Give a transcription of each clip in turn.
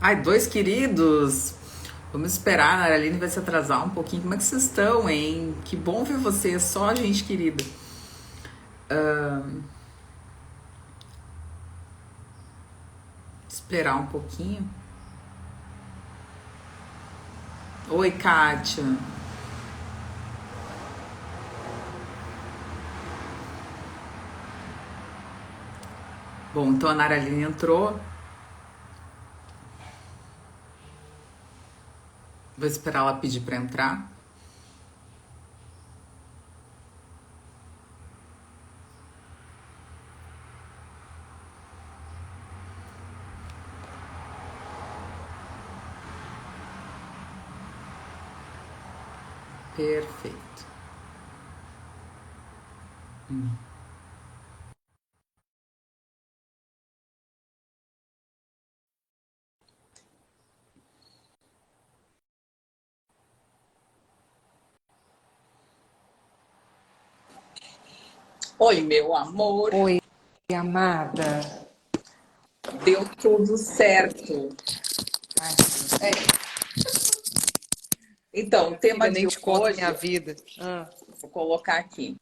Ai, dois queridos. Vamos esperar, a Araline vai se atrasar um pouquinho. Como é que vocês estão, hein? Que bom ver vocês, só gente querida. Esperar um pouquinho. Oi, Kátia. Bom, então a Araline entrou. Vou esperar ela pedir para entrar. Perfeito. Oi, meu amor. Oi, amada. Deu tudo certo. Ai, É. Então, o tema filha, nem de te conto a minha hoje, vida. vou colocar aqui,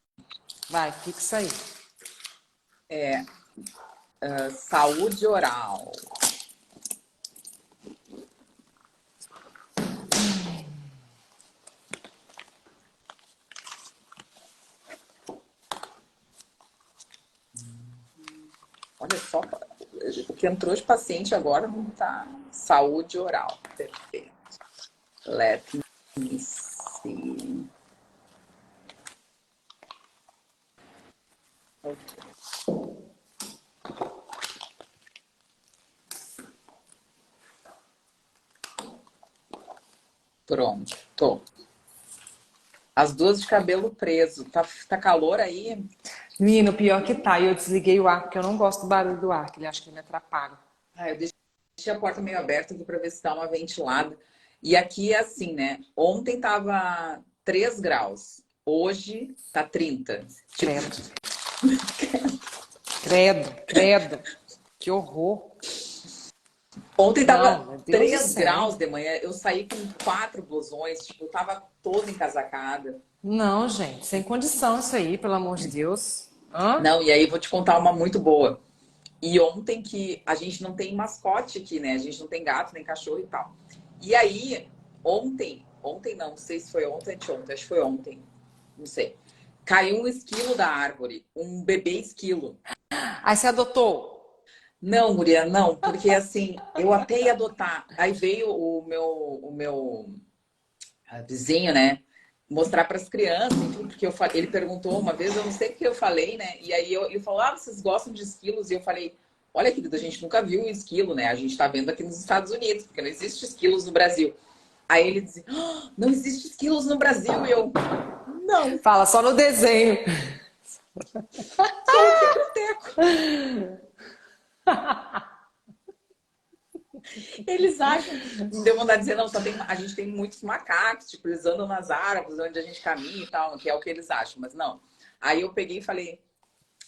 Vai, fixa aí. saúde oral. Olha só, o que entrou de paciente agora não tá. Saúde oral. Perfeito. Let me see. Pronto. As duas de cabelo preso. Tá calor aí? Menino, pior que tá. E eu desliguei o ar, porque eu não gosto do barulho do ar, que ele acha que ele me atrapalha. Ah, eu deixei a porta meio aberta aqui para ver se dá uma ventilada. E aqui é assim, né? Ontem tava 3 graus. Hoje tá 30. Tipo, Credo. Credo, credo. Que horror. ontem tava Não, meu Deus do 3 céu. graus de manhã. Eu saí com 4 blusões. Tipo, eu tava toda encasacada. Não, gente, sem condição isso aí, pelo amor de Deus. Hã? Não, e aí vou te contar uma muito boa. E ontem que a gente não tem mascote aqui, né? A gente não tem gato, nem cachorro e tal. E aí, ontem não sei se foi ontem ou anteontem, acho que foi ontem, não sei. Caiu um esquilo da árvore, um bebê esquilo. Aí você adotou? Não, guria, não, porque assim, eu até ia adotar. Aí veio o meu vizinho, né, mostrar para as crianças, enfim, porque ele perguntou uma vez, eu não sei o que eu falei, né? E aí ele falou: "Ah, vocês gostam de esquilos?" E eu falei: "Olha, querida, a gente nunca viu um esquilo, né? A gente tá vendo aqui nos Estados Unidos, porque não existe esquilos no Brasil." Aí ele dizia: "Ah, não existe esquilos no Brasil." E eu: "Não, Fala só no desenho. só aqui pro teco." Eles acham, me deu vontade de dizer, não, a gente tem muitos macacos, tipo, eles andam nas árvores onde a gente caminha e tal, que é o que eles acham, mas não. Aí eu peguei e falei: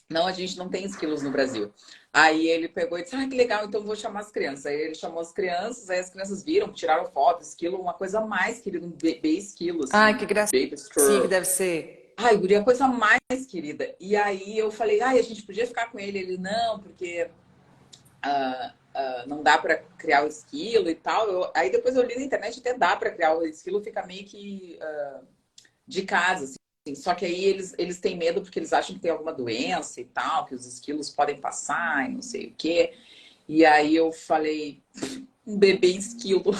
"Não, a gente não tem esquilos no Brasil." Aí ele pegou e disse: "Ah, que legal, então vou chamar as crianças." Aí ele chamou as crianças viram, tiraram foto, esquilo, uma coisa mais querida, um bebê esquilo, Ai, assim, que baby gracinha que squirrel. deve ser. Ai, guria, a coisa mais querida. E aí eu falei: "Ai, a gente podia ficar com ele." Ele: "Não, porque não dá para criar o esquilo e tal." Aí depois eu li na internet, até dá para criar o esquilo, fica meio que de casa, assim. Só que aí eles têm medo porque eles acham que tem alguma doença e tal, que os esquilos podem passar e não sei o quê. E aí eu falei: "Um bebê esquilo."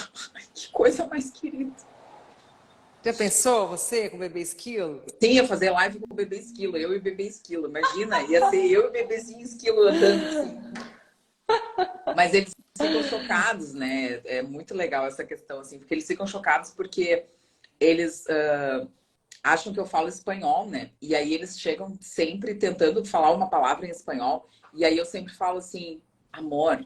Que coisa mais querida. Já pensou você com o bebê esquilo? Sim, ia fazer live com o bebê esquilo, eu e o bebê esquilo. Imagina, ia ser eu e o bebezinho esquilo andando assim. Mas eles ficam chocados, né? É muito legal essa questão, assim, porque eles ficam chocados porque eles acham que eu falo espanhol, né? E aí eles chegam sempre tentando falar uma palavra em espanhol. E aí eu sempre falo assim: "Amor,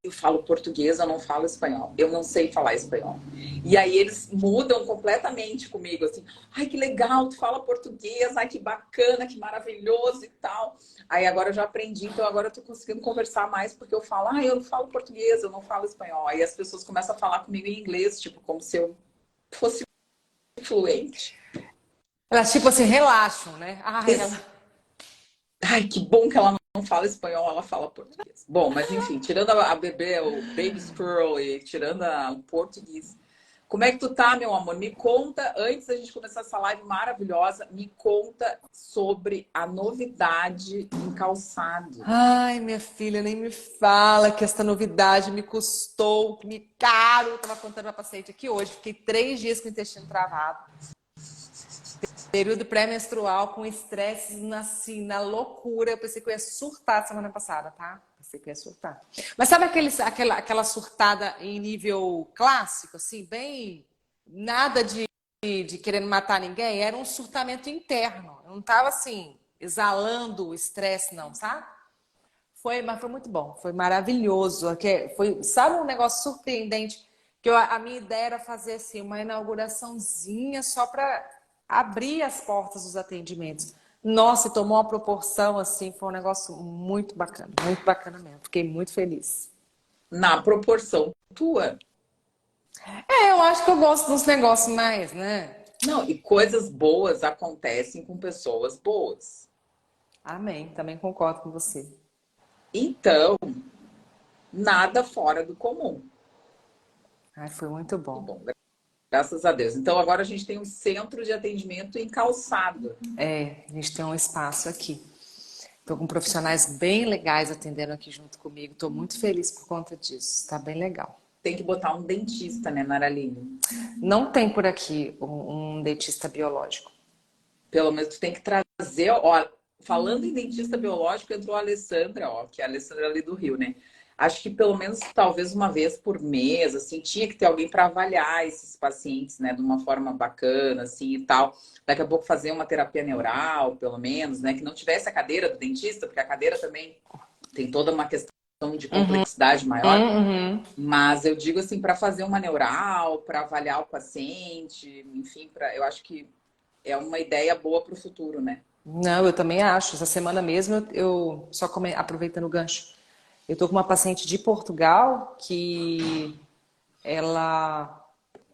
eu falo português, eu não falo espanhol. Eu não sei falar espanhol. E aí eles mudam completamente comigo, assim. Ai, que legal, tu fala português. Ai, que bacana, que maravilhoso e tal. Aí agora eu já aprendi, então agora eu tô conseguindo conversar mais porque eu falo, eu não falo português, eu não falo espanhol. Aí as pessoas começam a falar comigo em inglês, tipo, como se eu fosse fluente. Elas, tipo assim, relaxam, né? Ai, ela... Ai, que bom que ela não fala espanhol, ela fala português. Bom, mas enfim, tirando a bebê, o baby squirrel e tirando o português. Como é que tu tá, meu amor? Me conta, antes da gente começar essa live maravilhosa, me conta sobre a novidade em calçado. Ai, minha filha, nem me fala que essa novidade me custou, me caro. Eu tava contando pra paciente aqui hoje, fiquei 3 dias com o intestino travado. Período pré-menstrual com estresse assim, na loucura. Eu pensei que eu ia surtar semana passada, tá? Pensei que eu ia surtar. Mas sabe aquela surtada em nível clássico, assim, bem nada de querendo matar ninguém? Era um surtamento interno. Eu não tava assim, exalando o estresse, não, sabe? Mas foi muito bom, foi maravilhoso. Foi, sabe um negócio surpreendente? Que a minha ideia era fazer assim, uma inauguraçãozinha só para abrir as portas dos atendimentos. Nossa, e tomou uma proporção assim, foi um negócio muito bacana mesmo. Fiquei muito feliz. Na proporção tua. Eu acho que eu gosto dos negócios mais, né? Não, e coisas boas acontecem com pessoas boas. Amém, também concordo com você. Então, nada fora do comum. Ai, foi muito Muito bom. bom, graças a Deus. Então, agora a gente tem um centro de atendimento em calçado. A gente tem um espaço aqui. Estou com profissionais bem legais atendendo aqui junto comigo. Estou muito feliz por conta disso. Está bem legal. Tem que botar um dentista, né, Naraline? Não tem por aqui um dentista biológico. Pelo menos tu tem que trazer, ó, falando em dentista biológico, entrou a Alessandra, ó, que é a Alessandra ali do Rio, né? Acho que pelo menos talvez uma vez por mês, assim, tinha que ter alguém para avaliar esses pacientes, né, de uma forma bacana, assim, e tal. Daqui a pouco fazer uma terapia neural, pelo menos, né, que não tivesse a cadeira do dentista, porque a cadeira também tem toda uma questão de complexidade maior. Uhum. Mas eu digo assim, para fazer uma neural, para avaliar o paciente, enfim, eu acho que é uma ideia boa para o futuro, né? Não, eu também acho. Essa semana mesmo eu só aproveitando o gancho. Eu tô com uma paciente de Portugal que ela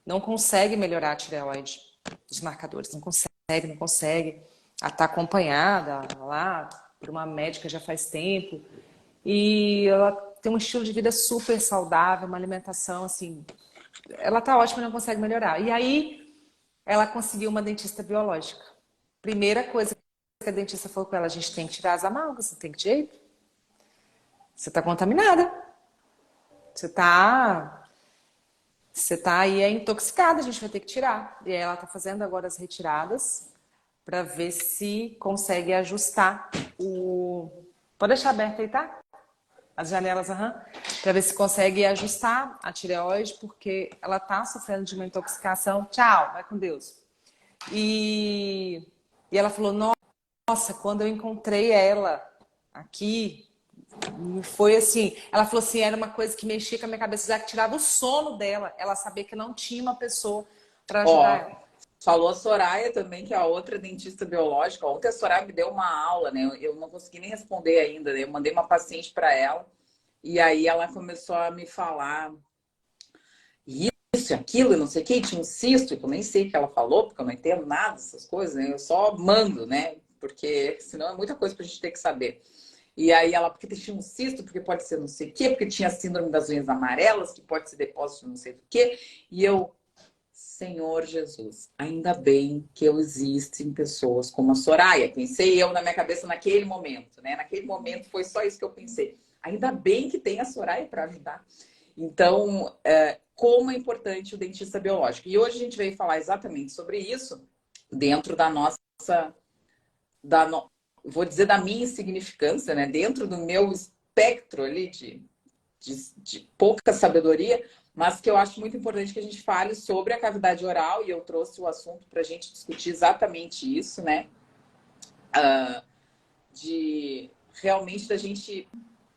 não consegue melhorar a tireoide, os marcadores, não consegue. Ela tá acompanhada lá por uma médica já faz tempo e ela tem um estilo de vida super saudável, uma alimentação assim, ela tá ótima e não consegue melhorar. E aí ela conseguiu uma dentista biológica. Primeira coisa que a dentista falou com ela, a gente tem que tirar as amálgamas, você tem que jeito. Você tá contaminada. Você tá Você tá aí intoxicada, a gente vai ter que tirar. E aí ela tá fazendo agora as retiradas para ver se consegue ajustar o. Pode deixar aberto aí, tá? As janelas, aham. Para ver se consegue ajustar a tireoide, porque ela tá sofrendo de uma intoxicação. Tchau, vai com Deus. E ela falou: Nossa, quando eu encontrei ela aqui, foi assim, ela falou assim, era uma coisa que mexia com a minha cabeça, já que tirava o sono dela, ela sabia que não tinha uma pessoa para ajudar Ó, ela. falou a Soraya também, que é a outra dentista biológica. Ontem a Soraya me deu uma aula, né? Eu não consegui nem responder ainda, né? Eu mandei uma paciente para ela e aí ela começou a me falar isso, aquilo, e não sei o que, e tinha um cisto, que eu nem sei o que ela falou, porque eu não entendo nada dessas coisas, né? Eu só mando, né? Porque senão é muita coisa pra gente ter que saber. E aí ela, porque tinha um cisto, porque pode ser não sei o quê, porque tinha síndrome das unhas amarelas, que pode ser depósito de não sei o quê. E eu, Senhor Jesus, ainda bem que eu existo em pessoas como a Soraya. Pensei eu na minha cabeça naquele momento, né? Naquele momento foi só isso que eu pensei. Ainda bem que tem a Soraya para ajudar. Então, como é importante o dentista biológico. E hoje a gente veio falar exatamente sobre isso dentro da nossa, vou dizer da minha insignificância, né? Dentro do meu espectro ali de pouca sabedoria, mas que eu acho muito importante que a gente fale sobre a cavidade oral, e eu trouxe o assunto para a gente discutir exatamente isso, né? De realmente da gente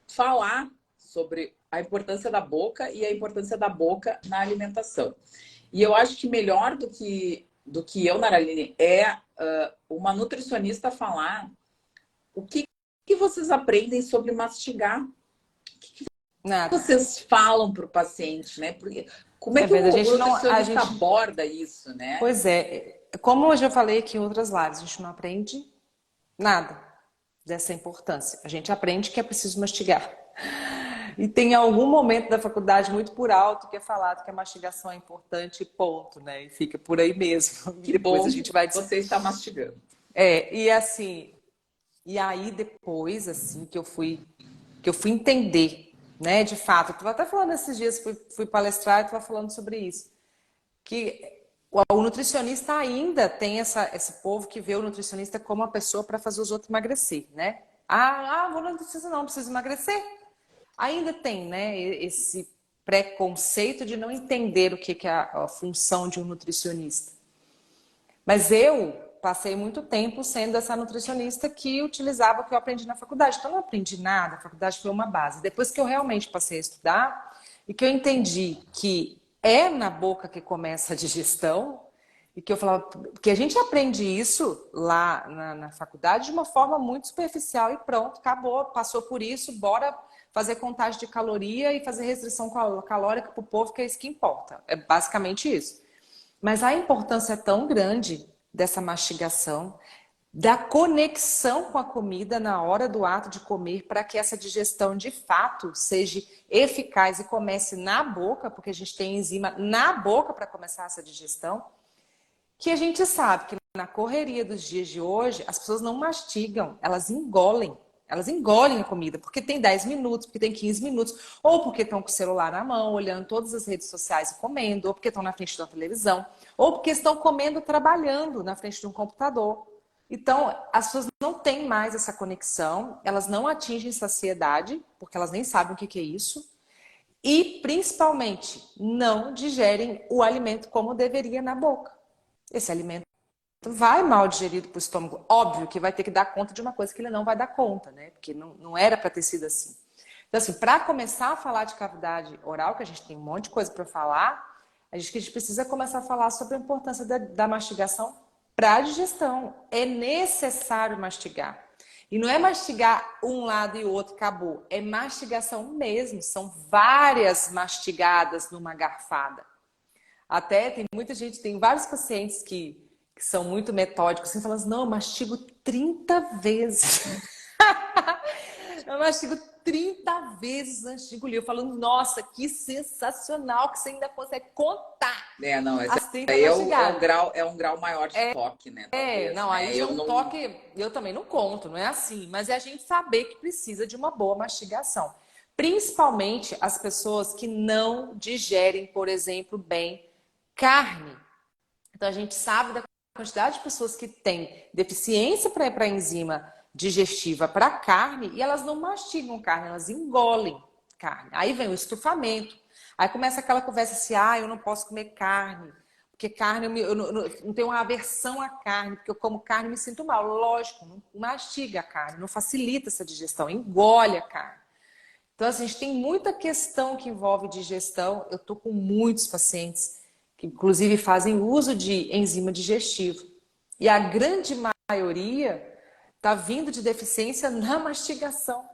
falar sobre a importância da boca e a importância da boca na alimentação. E eu acho que melhor do que eu, Naraline, é uma nutricionista falar o que vocês aprendem sobre mastigar. Nada. Vocês falam para o paciente, né? Porque, como é que verdade, o nutricionista aborda isso, né? Pois é, como hoje eu falei aqui em outras lives, a gente não aprende nada dessa importância. A gente aprende que é preciso mastigar. E tem algum momento da faculdade muito por alto que é falado que a mastigação é importante, ponto, né? E fica por aí mesmo. Que depois bom a gente vai você está mastigando. e assim, e aí depois assim que eu fui entender, né, de fato, eu estava até falando esses dias, fui palestrar e estava falando sobre isso, que o nutricionista ainda tem esse povo que vê o nutricionista como uma pessoa para fazer os outros emagrecer, né? Vou no nutricionista não, preciso emagrecer. Ainda tem, né, esse preconceito de não entender o que é a função de um nutricionista. Mas eu passei muito tempo sendo essa nutricionista que utilizava o que eu aprendi na faculdade. Então, eu não aprendi nada, a faculdade foi uma base. Depois que eu realmente passei a estudar e que eu entendi que é na boca que começa a digestão, e que eu falava que a gente aprende isso lá na faculdade de uma forma muito superficial e pronto, acabou, passou por isso, bora fazer contagem de caloria e fazer restrição calórica para o povo, que é isso que importa. É basicamente isso. Mas a importância é tão grande dessa mastigação, da conexão com a comida na hora do ato de comer, para que essa digestão de fato seja eficaz e comece na boca, porque a gente tem enzima na boca para começar essa digestão, que a gente sabe que na correria dos dias de hoje, as pessoas não mastigam, elas engolem. Elas engolem a comida, porque tem 10 minutos, porque tem 15 minutos, ou porque estão com o celular na mão, olhando todas as redes sociais e comendo, ou porque estão na frente da televisão, ou porque estão comendo, trabalhando na frente de um computador. Então, as pessoas não têm mais essa conexão, elas não atingem saciedade, porque elas nem sabem o que é isso, e, principalmente, não digerem o alimento como deveria na boca. Esse alimento vai mal digerido para o estômago. Óbvio que vai ter que dar conta de uma coisa que ele não vai dar conta, né? Porque não era para ter sido assim. Então, assim, para começar a falar de cavidade oral, que a gente tem um monte de coisa para falar, a gente precisa começar a falar sobre a importância da mastigação para a digestão. É necessário mastigar. E não é mastigar um lado e o outro, acabou. É mastigação mesmo. São várias mastigadas numa garfada. Até tem muita gente, tem vários pacientes que são muito metódicos, assim, falando assim, não, eu mastigo 30 vezes. Eu mastigo 30 vezes antes de engolir. Eu falando, nossa, que sensacional que você ainda consegue contar. Não, as 30 aí mastigadas. é um grau maior de toque, né? Talvez, Não, aí né? é um toque, eu também não conto, não é assim. Mas é a gente saber que precisa de uma boa mastigação. Principalmente as pessoas que não digerem, por exemplo, bem carne. Então a gente sabe da quantidade de pessoas que têm deficiência para enzima digestiva para carne e elas não mastigam carne, elas engolem carne. Aí vem o estufamento, aí começa aquela conversa assim, eu não posso comer carne, porque carne, eu não tenho uma aversão à carne, porque eu como carne e me sinto mal. Lógico, não mastiga a carne, não facilita essa digestão, engole a carne. Então, assim, a gente tem muita questão que envolve digestão. Eu tô com muitos pacientes que inclusive fazem uso de enzima digestivo. E a grande maioria está vindo de deficiência na mastigação.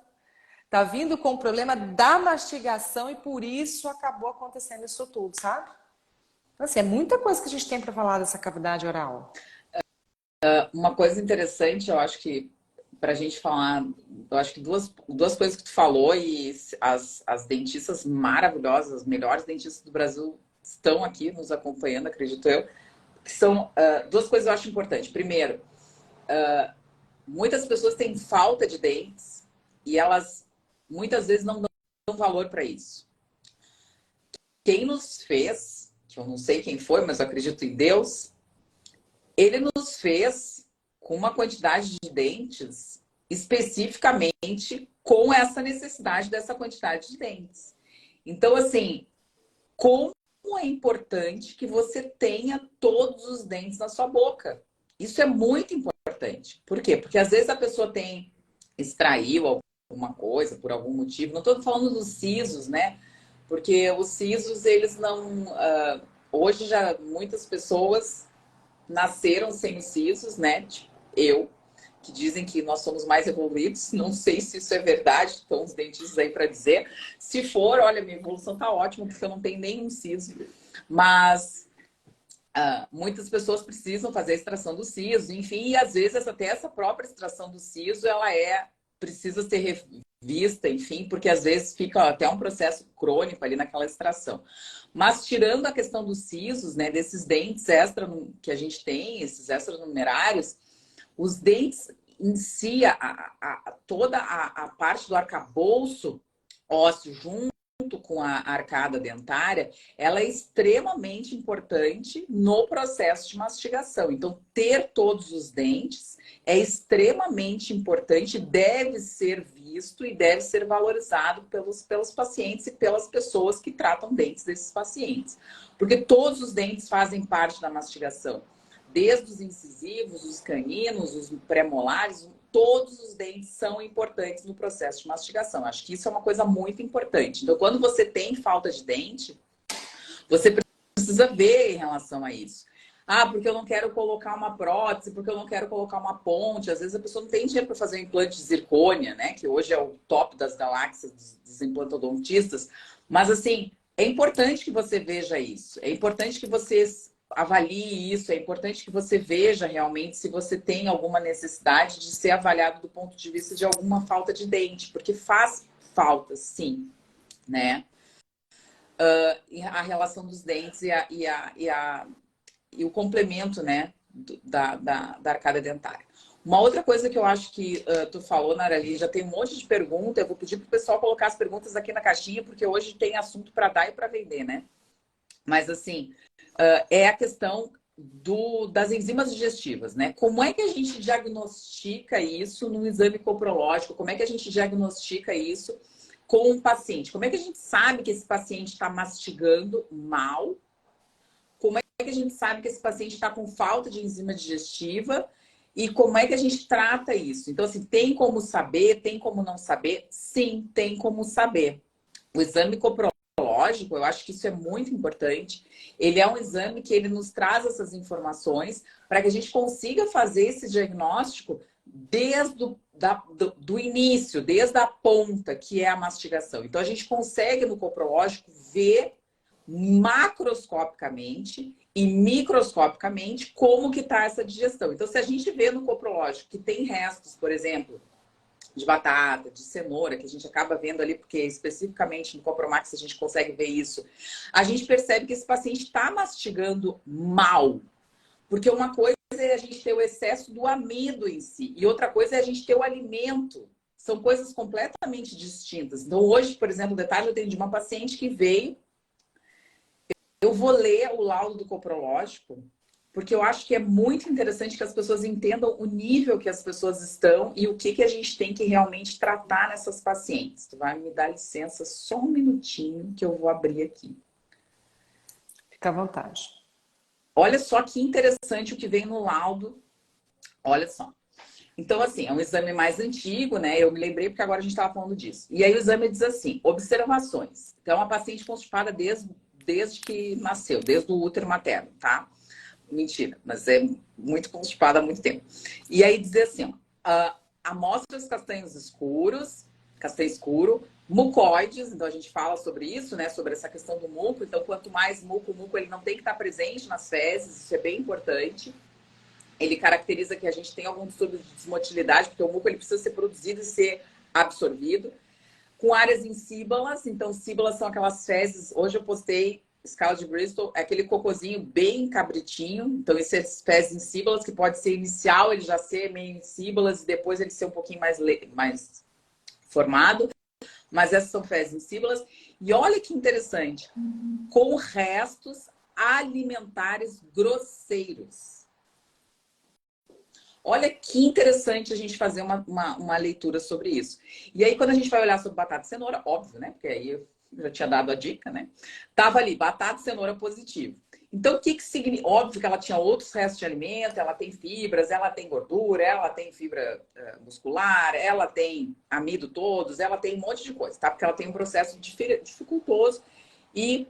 Está vindo com o problema da mastigação e por isso acabou acontecendo isso tudo, sabe? Então, assim, é muita coisa que a gente tem para falar dessa cavidade oral. Uma coisa interessante, eu acho que para a gente falar, eu acho que duas coisas que tu falou e as dentistas maravilhosas, as melhores dentistas do Brasil estão aqui nos acompanhando, acredito eu, que são duas coisas que eu acho importantes. Primeiro, muitas pessoas têm falta de dentes e elas muitas vezes não dão valor para isso. Quem nos fez, que eu não sei quem foi, mas eu acredito em Deus, ele nos fez com uma quantidade de dentes especificamente com essa necessidade dessa quantidade de dentes. Então, assim, como é importante que você tenha todos os dentes na sua boca. Isso é muito importante. Por quê? Porque às vezes a pessoa extraiu alguma coisa, por algum motivo. Não estou falando dos sisos, né? Porque os sisos, eles não... hoje já muitas pessoas nasceram sem os sisos, né? Tipo, eu, que dizem que nós somos mais evoluídos. Não sei se isso é verdade, estão os dentistas aí para dizer. Se for, olha, minha evolução tá ótima, porque eu não tenho nenhum siso. Mas muitas pessoas precisam fazer a extração do siso, enfim, e às vezes até essa própria extração do siso, ela precisa ser revista, enfim, porque às vezes fica até um processo crônico ali naquela extração. Mas tirando a questão dos sisos, né, desses dentes extra que a gente tem, esses extranumerários, os dentes em si, toda a parte do arcabouço ósseo junto com a arcada dentária, ela é extremamente importante no processo de mastigação. Então, ter todos os dentes é extremamente importante, deve ser visto e deve ser valorizado pelos pacientes e pelas pessoas que tratam dentes desses pacientes. Porque todos os dentes fazem parte da mastigação. Desde os incisivos, os caninos, os pré-molares, todos os dentes são importantes no processo de mastigação. Acho que isso é uma coisa muito importante. Então, quando você tem falta de dente, você precisa ver em relação a isso. Ah, porque eu não quero colocar uma prótese, porque eu não quero colocar uma ponte. Às vezes a pessoa não tem dinheiro para fazer um implante de zircônia, né? Que hoje é o top das galáxias dos implantodontistas. Mas, assim, é importante que você veja isso. É importante que vocês avalie isso, é importante que você veja realmente se você tem alguma necessidade de ser avaliado do ponto de vista de alguma falta de dente, porque faz falta, sim, né? A relação dos dentes e o complemento, né, da arcada dentária. Uma outra coisa que eu acho que tu falou, Narali, já tem um monte de perguntas, eu vou pedir pro pessoal colocar as perguntas aqui na caixinha, porque hoje tem assunto para dar e para vender, né? Mas, assim, é a questão das enzimas digestivas, né? Como é que a gente diagnostica isso no exame coprológico? Como é que a gente diagnostica isso com o paciente? Como é que a gente sabe que esse paciente está mastigando mal? Como é que a gente sabe que esse paciente está com falta de enzima digestiva? E como é que a gente trata isso? Então, assim, tem como saber? Tem como não saber? Sim, tem como saber. O exame coprológico, eu acho que isso é muito importante. Ele é um exame que ele nos traz essas informações para que a gente consiga fazer esse diagnóstico desde do início, desde a ponta, que é a mastigação. Então, a gente consegue no coprológico ver macroscopicamente e microscopicamente como que está essa digestão. Então, se a gente vê no coprológico que tem restos, por exemplo, de batata, de cenoura, que a gente acaba vendo ali, porque especificamente no Copromax a gente consegue ver isso, a gente percebe que esse paciente está mastigando mal. Porque uma coisa é a gente ter o excesso do amido em si, e outra coisa é a gente ter o alimento. São coisas completamente distintas. Então, hoje, por exemplo, de tarde eu atendi uma paciente que veio, eu vou ler o laudo do coprológico, porque eu acho que é muito interessante que as pessoas entendam o nível que as pessoas estão e o que a gente tem que realmente tratar nessas pacientes. Tu vai me dar licença só um minutinho que eu vou abrir aqui. Fica à vontade. Olha só que interessante o que vem no laudo. Olha só. Então, assim, é um exame mais antigo, né? Eu me lembrei porque agora a gente estava falando disso. E aí o exame diz assim, observações. Então, é uma paciente constipada desde que nasceu, desde o útero materno, tá? Mentira, mas é muito constipada há muito tempo. E aí dizer assim, ó, amostras castanhos escuros, castanho escuro, mucoides, então a gente fala sobre isso, né? Sobre essa questão do muco. Então, quanto mais muco, o muco ele não tem que estar presente nas fezes, isso é bem importante. Ele caracteriza que a gente tem algum distúrbio de desmotilidade, porque o muco ele precisa ser produzido e ser absorvido. Com áreas em síbalas, então síbalas são aquelas fezes, hoje eu postei escala de Bristol, é aquele cocôzinho bem cabritinho, então esses fezes em síbalas, que pode ser inicial, ele já ser meio em síbalas, e depois ele ser um pouquinho mais formado, mas essas são fezes em síbalas. E olha que interessante, com restos alimentares grosseiros. Olha que interessante a gente fazer uma leitura sobre isso. E aí, quando a gente vai olhar sobre batata e cenoura, óbvio, né? Porque aí eu já tinha dado a dica, né? Tava ali, batata e cenoura positivo. Então, o que que significa? Óbvio que ela tinha outros restos de alimento, ela tem fibras, ela tem gordura, ela tem fibra muscular, ela tem amido todos, ela tem um monte de coisa, tá? Porque ela tem um processo dificultoso e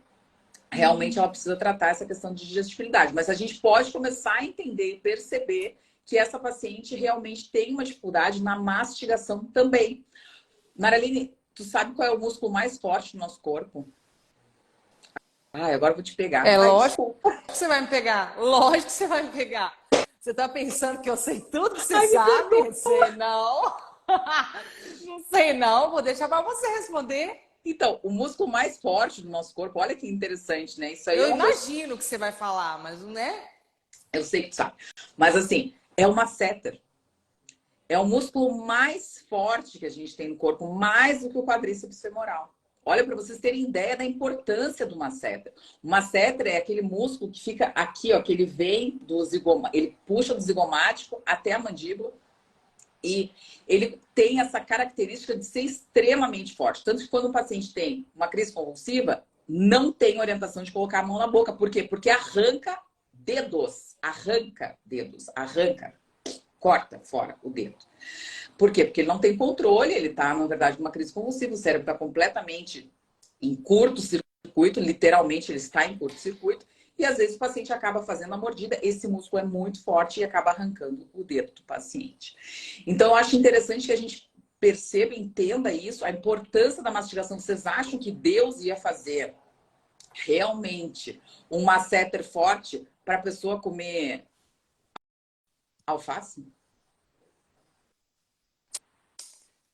realmente ela precisa tratar essa questão de digestibilidade. Mas a gente pode começar a entender e perceber que essa paciente realmente tem uma dificuldade na mastigação também. Maraline, tu sabe qual é o músculo mais forte do nosso corpo? Ai, agora eu vou te pegar. É Ai, lógico desculpa. que você vai me pegar. Lógico que você vai me pegar. Você tá pensando que eu sei tudo que você Ai, me sabe? perdoa. Sei não. Não sei não. Vou deixar para você responder. Então, o músculo mais forte do nosso corpo, olha que interessante, né? Isso aí Eu é um... imagino o que você vai falar, mas não é? Eu sei que tu sabe. Mas assim, é o masseter. É o músculo mais forte que a gente tem no corpo, mais do que o quadríceps femoral. Olha, para vocês terem ideia da importância do masseter. O masseter é aquele músculo que fica aqui, ó, que ele vem do zigomático, ele puxa do zigomático até a mandíbula. E ele tem essa característica de ser extremamente forte. Tanto que quando um paciente tem uma crise convulsiva, não tem orientação de colocar a mão na boca. Por quê? Porque arranca dedos. Arranca dedos. Arranca. Corta fora o dedo. Por quê? Porque ele não tem controle. Ele está, na verdade, numa crise convulsiva. O cérebro está completamente em curto-circuito. Literalmente, ele está em curto-circuito. E às vezes o paciente acaba fazendo a mordida, esse músculo é muito forte e acaba arrancando o dedo do paciente. Então eu acho interessante que a gente perceba, entenda isso, a importância da mastigação. Vocês acham que Deus ia fazer realmente um masseter forte para a pessoa comer alface?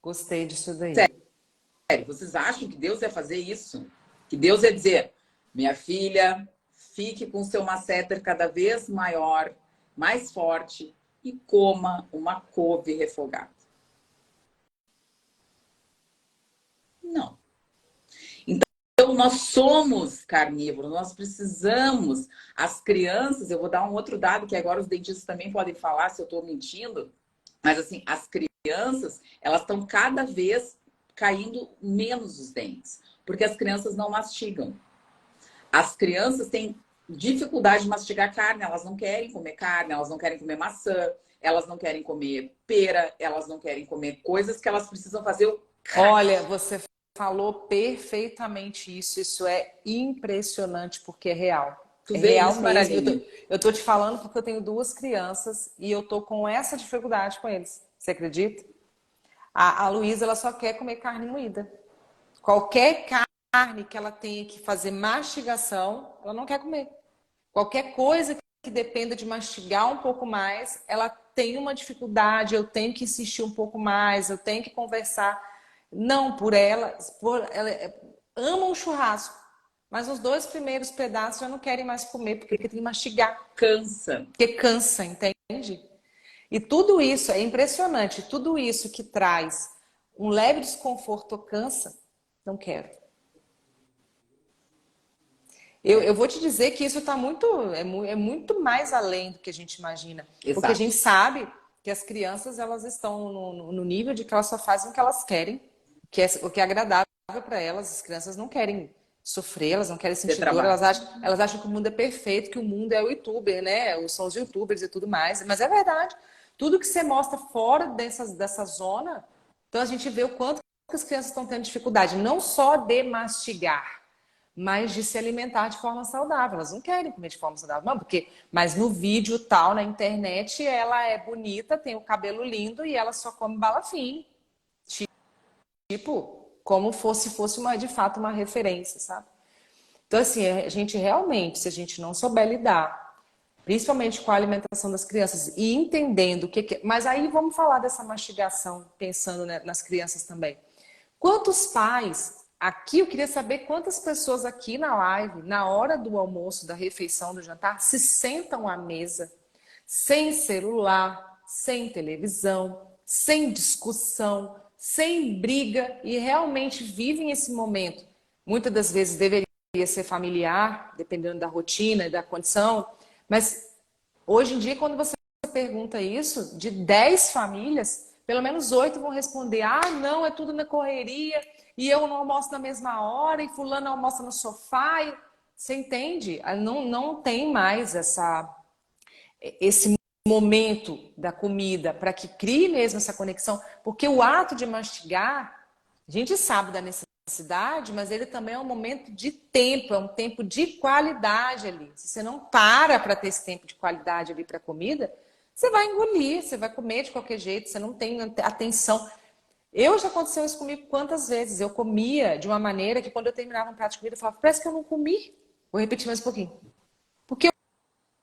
Gostei disso daí. Sério, vocês acham que Deus ia fazer isso? Que Deus ia dizer, minha filha, fique com seu masseter cada vez maior, mais forte e coma uma couve refogada. Não. Então, nós somos carnívoros, nós precisamos. As crianças, eu vou dar um outro dado que agora os dentistas também podem falar se eu estou mentindo, mas assim, as crianças, elas estão cada vez caindo menos os dentes, porque as crianças não mastigam. As crianças têm dificuldade de mastigar carne, elas não querem comer carne, elas não querem comer maçã, elas não querem comer pera, elas não querem comer coisas que elas precisam fazer o... Olha, você falou perfeitamente isso. Isso é impressionante porque é real. Tu É vê real isso, mesmo. Maraline? Eu tô te falando porque eu tenho duas crianças e eu tô com essa dificuldade com eles. Você acredita? A Luísa, ela só quer comer carne moída. Qualquer carne que ela tenha que fazer mastigação, ela não quer comer. Qualquer coisa que dependa de mastigar um pouco mais, ela tem uma dificuldade, eu tenho que insistir um pouco mais, eu tenho que conversar. Não por ela ama o churrasco, mas os 2 primeiros pedaços já não querem mais comer, porque tem que mastigar. Cansa. Porque cansa, entende? E tudo isso é impressionante, tudo isso que traz um leve desconforto ou cansa, não quero. Eu vou te dizer que isso tá é muito mais além do que a gente imagina. Exato. Porque a gente sabe que as crianças elas estão no nível de que elas só fazem o que elas querem, o que é agradável para elas. As crianças não querem sofrer, elas não querem sentir dor, elas acham que o mundo é perfeito, que o mundo é o youtuber, né? São os youtubers e tudo mais. Mas é verdade. Tudo que você mostra fora dessa zona, então a gente vê o quanto que as crianças estão tendo dificuldade, não só de mastigar, mas de se alimentar de forma saudável. Elas não querem comer de forma saudável, não, mas no vídeo tal, na internet, ela é bonita, tem o cabelo lindo e ela só come balafim. Tipo, como fosse de fato uma referência, sabe? Então, assim, a gente realmente, se a gente não souber lidar, principalmente com a alimentação das crianças e entendendo o que é... Mas aí vamos falar dessa mastigação, pensando, né, nas crianças também. Quantos pais... Aqui eu queria saber quantas pessoas aqui na live, na hora do almoço, da refeição, do jantar, se sentam à mesa sem celular, sem televisão, sem discussão, sem briga e realmente vivem esse momento. Muitas das vezes deveria ser familiar, dependendo da rotina e da condição, mas hoje em dia, quando você pergunta isso, de 10 famílias, pelo menos 8 vão responder: ah, não, é tudo na correria, e eu não almoço na mesma hora, e fulano almoça no sofá. Você entende? Não tem mais esse momento da comida para que crie mesmo essa conexão, porque o ato de mastigar, a gente sabe da necessidade, mas ele também é um momento de tempo, é um tempo de qualidade ali. Se você não para ter esse tempo de qualidade ali para a comida, você vai engolir, você vai comer de qualquer jeito, você não tem atenção. Já aconteceu isso comigo quantas vezes? Eu comia de uma maneira que quando eu terminava um prato de comida, eu falava, parece que eu não comi. Vou repetir mais um pouquinho. Porque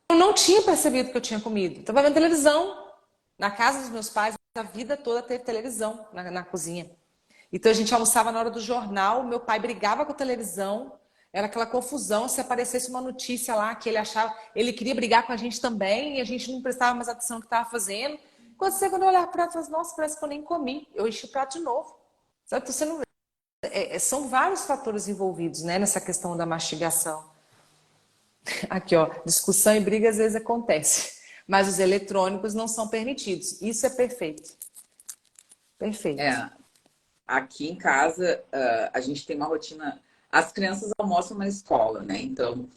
eu não tinha percebido que eu tinha comido. Estava vendo televisão. Na casa dos meus pais, a vida toda teve televisão na cozinha. Então a gente almoçava na hora do jornal, meu pai brigava com a televisão, era aquela confusão, se aparecesse uma notícia lá que ele achava, ele queria brigar com a gente também, e a gente não prestava mais atenção no que estava fazendo. Quando eu olhava para o prato, eu falava, nossa, parece que eu nem comi. Eu enchi o prato de novo. Sabe? Então, você não... são vários fatores envolvidos, né, nessa questão da mastigação. Aqui, ó, discussão e briga às vezes acontece, mas os eletrônicos não são permitidos. Isso é perfeito. Perfeito. Aqui em casa, a gente tem uma rotina. As crianças almoçam na escola, né? Então,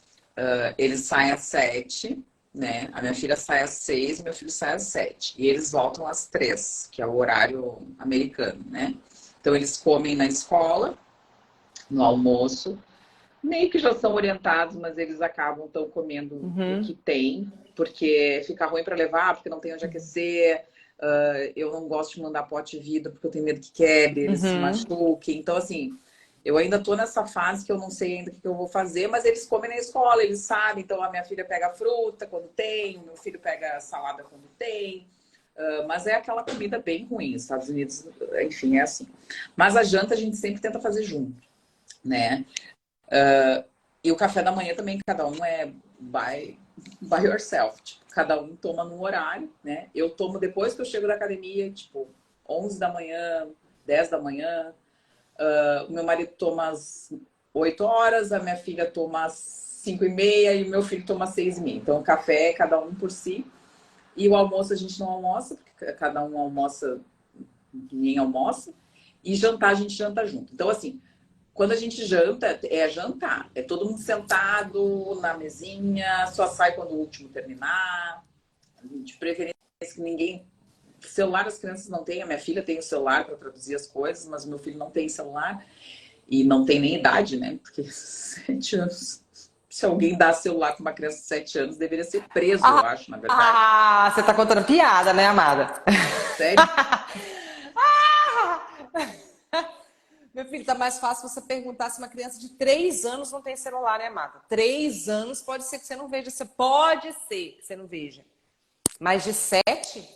eles saem às 7, né? A minha filha sai às 6, meu filho sai às 7. E eles voltam às 3, que é o horário americano, né? Então, eles comem na escola, no almoço. Meio que já são orientados, mas eles acabam tão comendo o que tem, porque fica ruim para levar, porque não tem onde aquecer. Eu não gosto de mandar pote de vidro, porque eu tenho medo que quebre, eles se machuquem. Então, assim, eu ainda tô nessa fase que eu não sei ainda o que eu vou fazer, mas eles comem na escola, eles sabem. Então, a minha filha pega fruta quando tem, o meu filho pega salada quando tem. Mas é aquela comida bem ruim. Os Estados Unidos, enfim, é assim. Mas a janta a gente sempre tenta fazer junto, né? E o café da manhã também, cada um é by yourself. Tipo, cada um toma num horário, né? Eu tomo depois que eu chego da academia, tipo, 11 da manhã, 10 da manhã. O meu marido toma às 8 horas, a minha filha toma às 5h30 e o meu filho toma às 6h30. Então, o café é cada um por si. E o almoço a gente não almoça, porque cada um almoça, ninguém almoça. E jantar a gente janta junto. Então, assim, quando a gente janta, é jantar. É todo mundo sentado na mesinha, só sai quando o último terminar. De preferência que ninguém... Celular as crianças não têm. A minha filha tem o celular para traduzir as coisas, mas o meu filho não tem celular. E não tem nem idade, né? Porque 7 anos... Se alguém dá celular para uma criança de 7 anos, deveria ser preso, eu acho, na verdade. Você tá contando piada, né, amada? Sério? Meu filho, tá mais fácil você perguntar se uma criança de 3 anos não tem celular, né, amada? 3 anos pode ser que você não veja. Pode ser que você não veja. Mas de 7?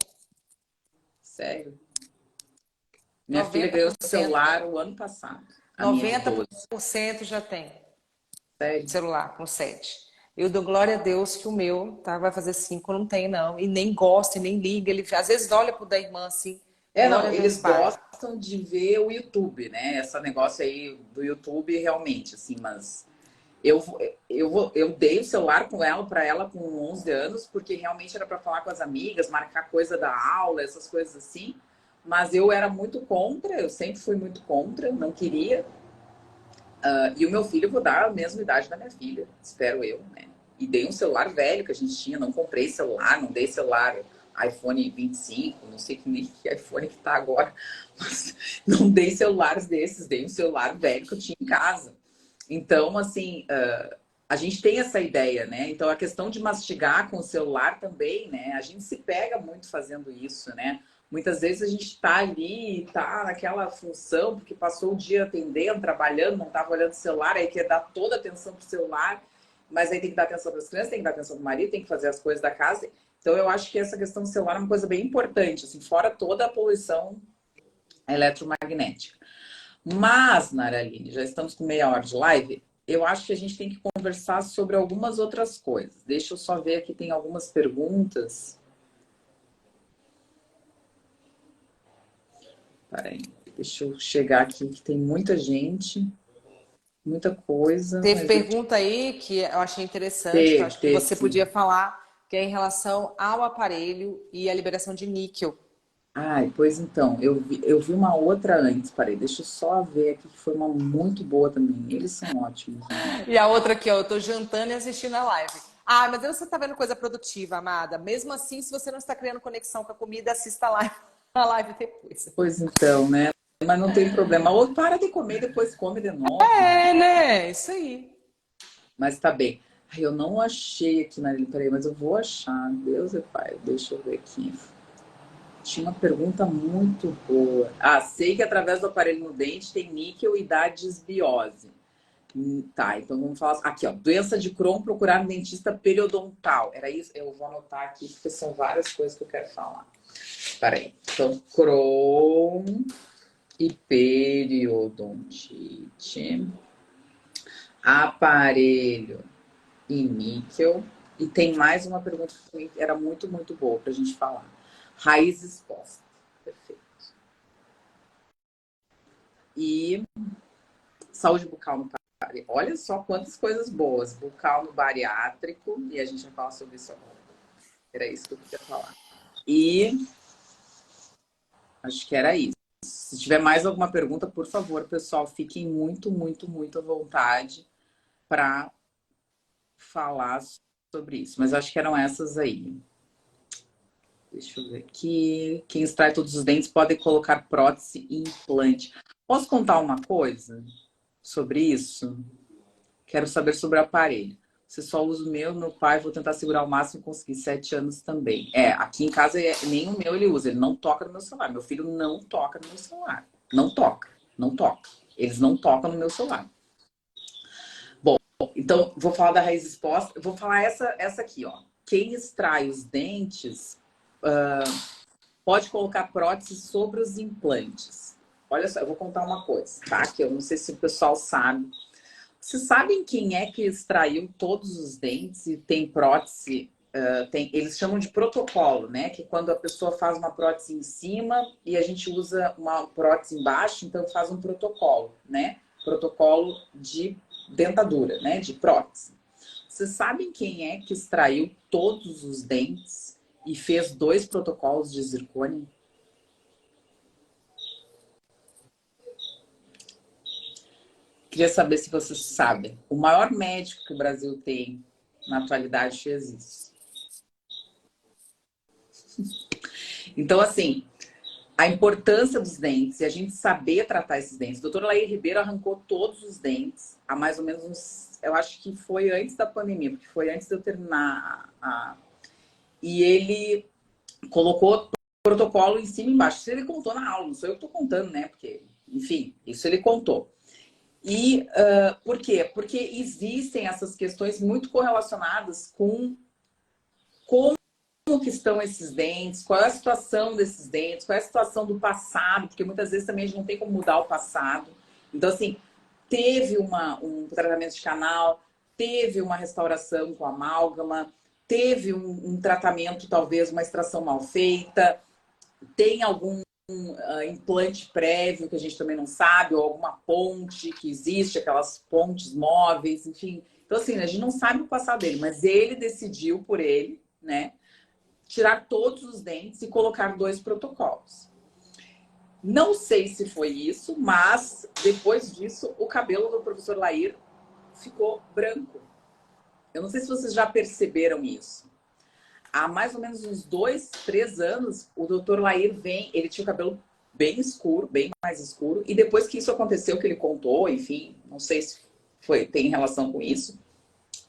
Sério? Minha filha ganhou o celular o ano passado. A minha de 90% já tem. Sério? Celular com 7. Eu dou glória a Deus que o meu, tá, vai fazer 5, não tem não. E nem gosta, e nem liga. Ele às vezes olha pro da irmã assim. Não, eles gostam de ver o YouTube, né? Esse negócio aí do YouTube, realmente, assim, mas eu dei o celular para ela com 11 anos, porque realmente era para falar com as amigas, marcar coisa da aula, essas coisas assim. Mas eu era muito contra, eu sempre fui muito contra, não queria. E o meu filho, eu vou dar a mesma idade da minha filha, espero eu, né? E dei um celular velho que a gente tinha, não comprei celular, não dei celular iPhone 25, não sei que iPhone que tá agora, mas não dei celulares desses, dei um celular velho que eu tinha em casa. Então, assim, a gente tem essa ideia, né? Então, a questão de mastigar com o celular também, né? A gente se pega muito fazendo isso, né? Muitas vezes a gente tá ali, tá naquela função, porque passou o dia atendendo, trabalhando, não tava olhando o celular, aí quer dar toda a atenção pro celular, mas aí tem que dar atenção para as crianças, tem que dar atenção pro marido, tem que fazer as coisas da casa. Então, eu acho que essa questão do celular é uma coisa bem importante, assim, fora toda a poluição eletromagnética. Mas, Naraline, já estamos com meia hora de live, eu acho que a gente tem que conversar sobre algumas outras coisas. Deixa eu só ver aqui, tem algumas perguntas. Peraí, deixa eu chegar aqui, que tem muita gente, muita coisa. Teve pergunta aí que eu achei interessante, que eu acho que você podia falar, que é em relação ao aparelho e a liberação de níquel. Ai, pois então, eu vi uma outra antes, parei, deixa eu só ver aqui, que foi uma muito boa também. Eles são ótimos, né? E a outra aqui, ó, eu tô jantando e assistindo a live. Ah, mas aí você tá vendo coisa produtiva, amada. Mesmo assim, se você não está criando conexão com a comida, assista a live depois. Pois então, né? Mas não tem problema. Ou para de comer e depois come de novo. É, né? Isso aí. Mas tá bem. Ai, eu não achei aqui na peraí, mas eu vou achar. Deus é pai, deixa eu ver aqui. Tinha uma pergunta muito boa. Ah, sei que através do aparelho no dente tem níquel e dá desbiose. Tá, então vamos falar. Aqui, ó. Doença de Crohn, procurar um dentista periodontal. Era isso? Eu vou anotar aqui, porque são várias coisas que eu quero falar. Peraí. Então, Crohn e periodontite. Aparelho e níquel. E tem mais uma pergunta que era muito, muito boa pra gente falar. Raiz exposta. Perfeito. E saúde bucal no bariátrico. Olha só quantas coisas boas. Bucal no bariátrico. E a gente vai falar sobre isso agora. Era isso que eu queria falar. E acho que era isso. Se tiver mais alguma pergunta, por favor, pessoal, fiquem muito, muito, muito à vontade para falar sobre isso. Mas acho que eram essas aí. Deixa eu ver aqui. Quem extrai todos os dentes pode colocar prótese e implante. Posso contar uma coisa sobre isso? Quero saber sobre o aparelho. Você só usa o meu pai, vou tentar segurar o máximo e conseguir 7 anos também. Aqui em casa nem o meu ele usa, ele não toca no meu celular. Meu filho não toca no meu celular. Não toca, não toca. Eles não tocam no meu celular. Bom, então vou falar da raiz exposta. Vou falar essa aqui, ó. Quem extrai os dentes pode colocar prótese sobre os implantes. Olha só, eu vou contar uma coisa, tá? Que eu não sei se o pessoal sabe. Vocês sabem quem é que extraiu todos os dentes e tem prótese? Eles chamam de protocolo, né? Que quando a pessoa faz uma prótese em cima e a gente usa uma prótese embaixo, então faz um protocolo, né? Protocolo de dentadura, né? De prótese. Vocês sabem quem é que extraiu todos os dentes e fez 2 protocolos de zircônia? Queria saber se vocês sabem. O maior médico que o Brasil tem na atualidade fez isso. Então, assim, a importância dos dentes e a gente saber tratar esses dentes. O doutor Lair Ribeiro arrancou todos os dentes há mais ou menos uns... Eu acho que foi antes da pandemia, porque foi antes de eu terminar E ele colocou protocolo em cima e embaixo. Isso ele contou na aula, não sou eu que estou contando, né? Porque, enfim, isso ele contou. E por quê? Porque existem essas questões muito correlacionadas com como que estão esses dentes, qual é a situação desses dentes, qual é a situação do passado, porque muitas vezes também a gente não tem como mudar o passado. Então, assim, teve um tratamento de canal, teve uma restauração com amálgama, teve um tratamento, talvez uma extração mal feita, tem algum implante prévio que a gente também não sabe, ou alguma ponte que existe, aquelas pontes móveis, enfim. Então, assim, a gente não sabe o passado dele, mas ele decidiu por ele, né, tirar todos os dentes e colocar 2 protocolos. Não sei se foi isso, mas depois disso, o cabelo do professor Lair ficou branco. Eu não sei se vocês já perceberam isso. Há mais ou menos uns 2, 3 anos, o doutor Lair ele tinha o cabelo bem escuro, bem mais escuro, e depois que isso aconteceu, que ele contou, enfim, não sei se tem relação com isso,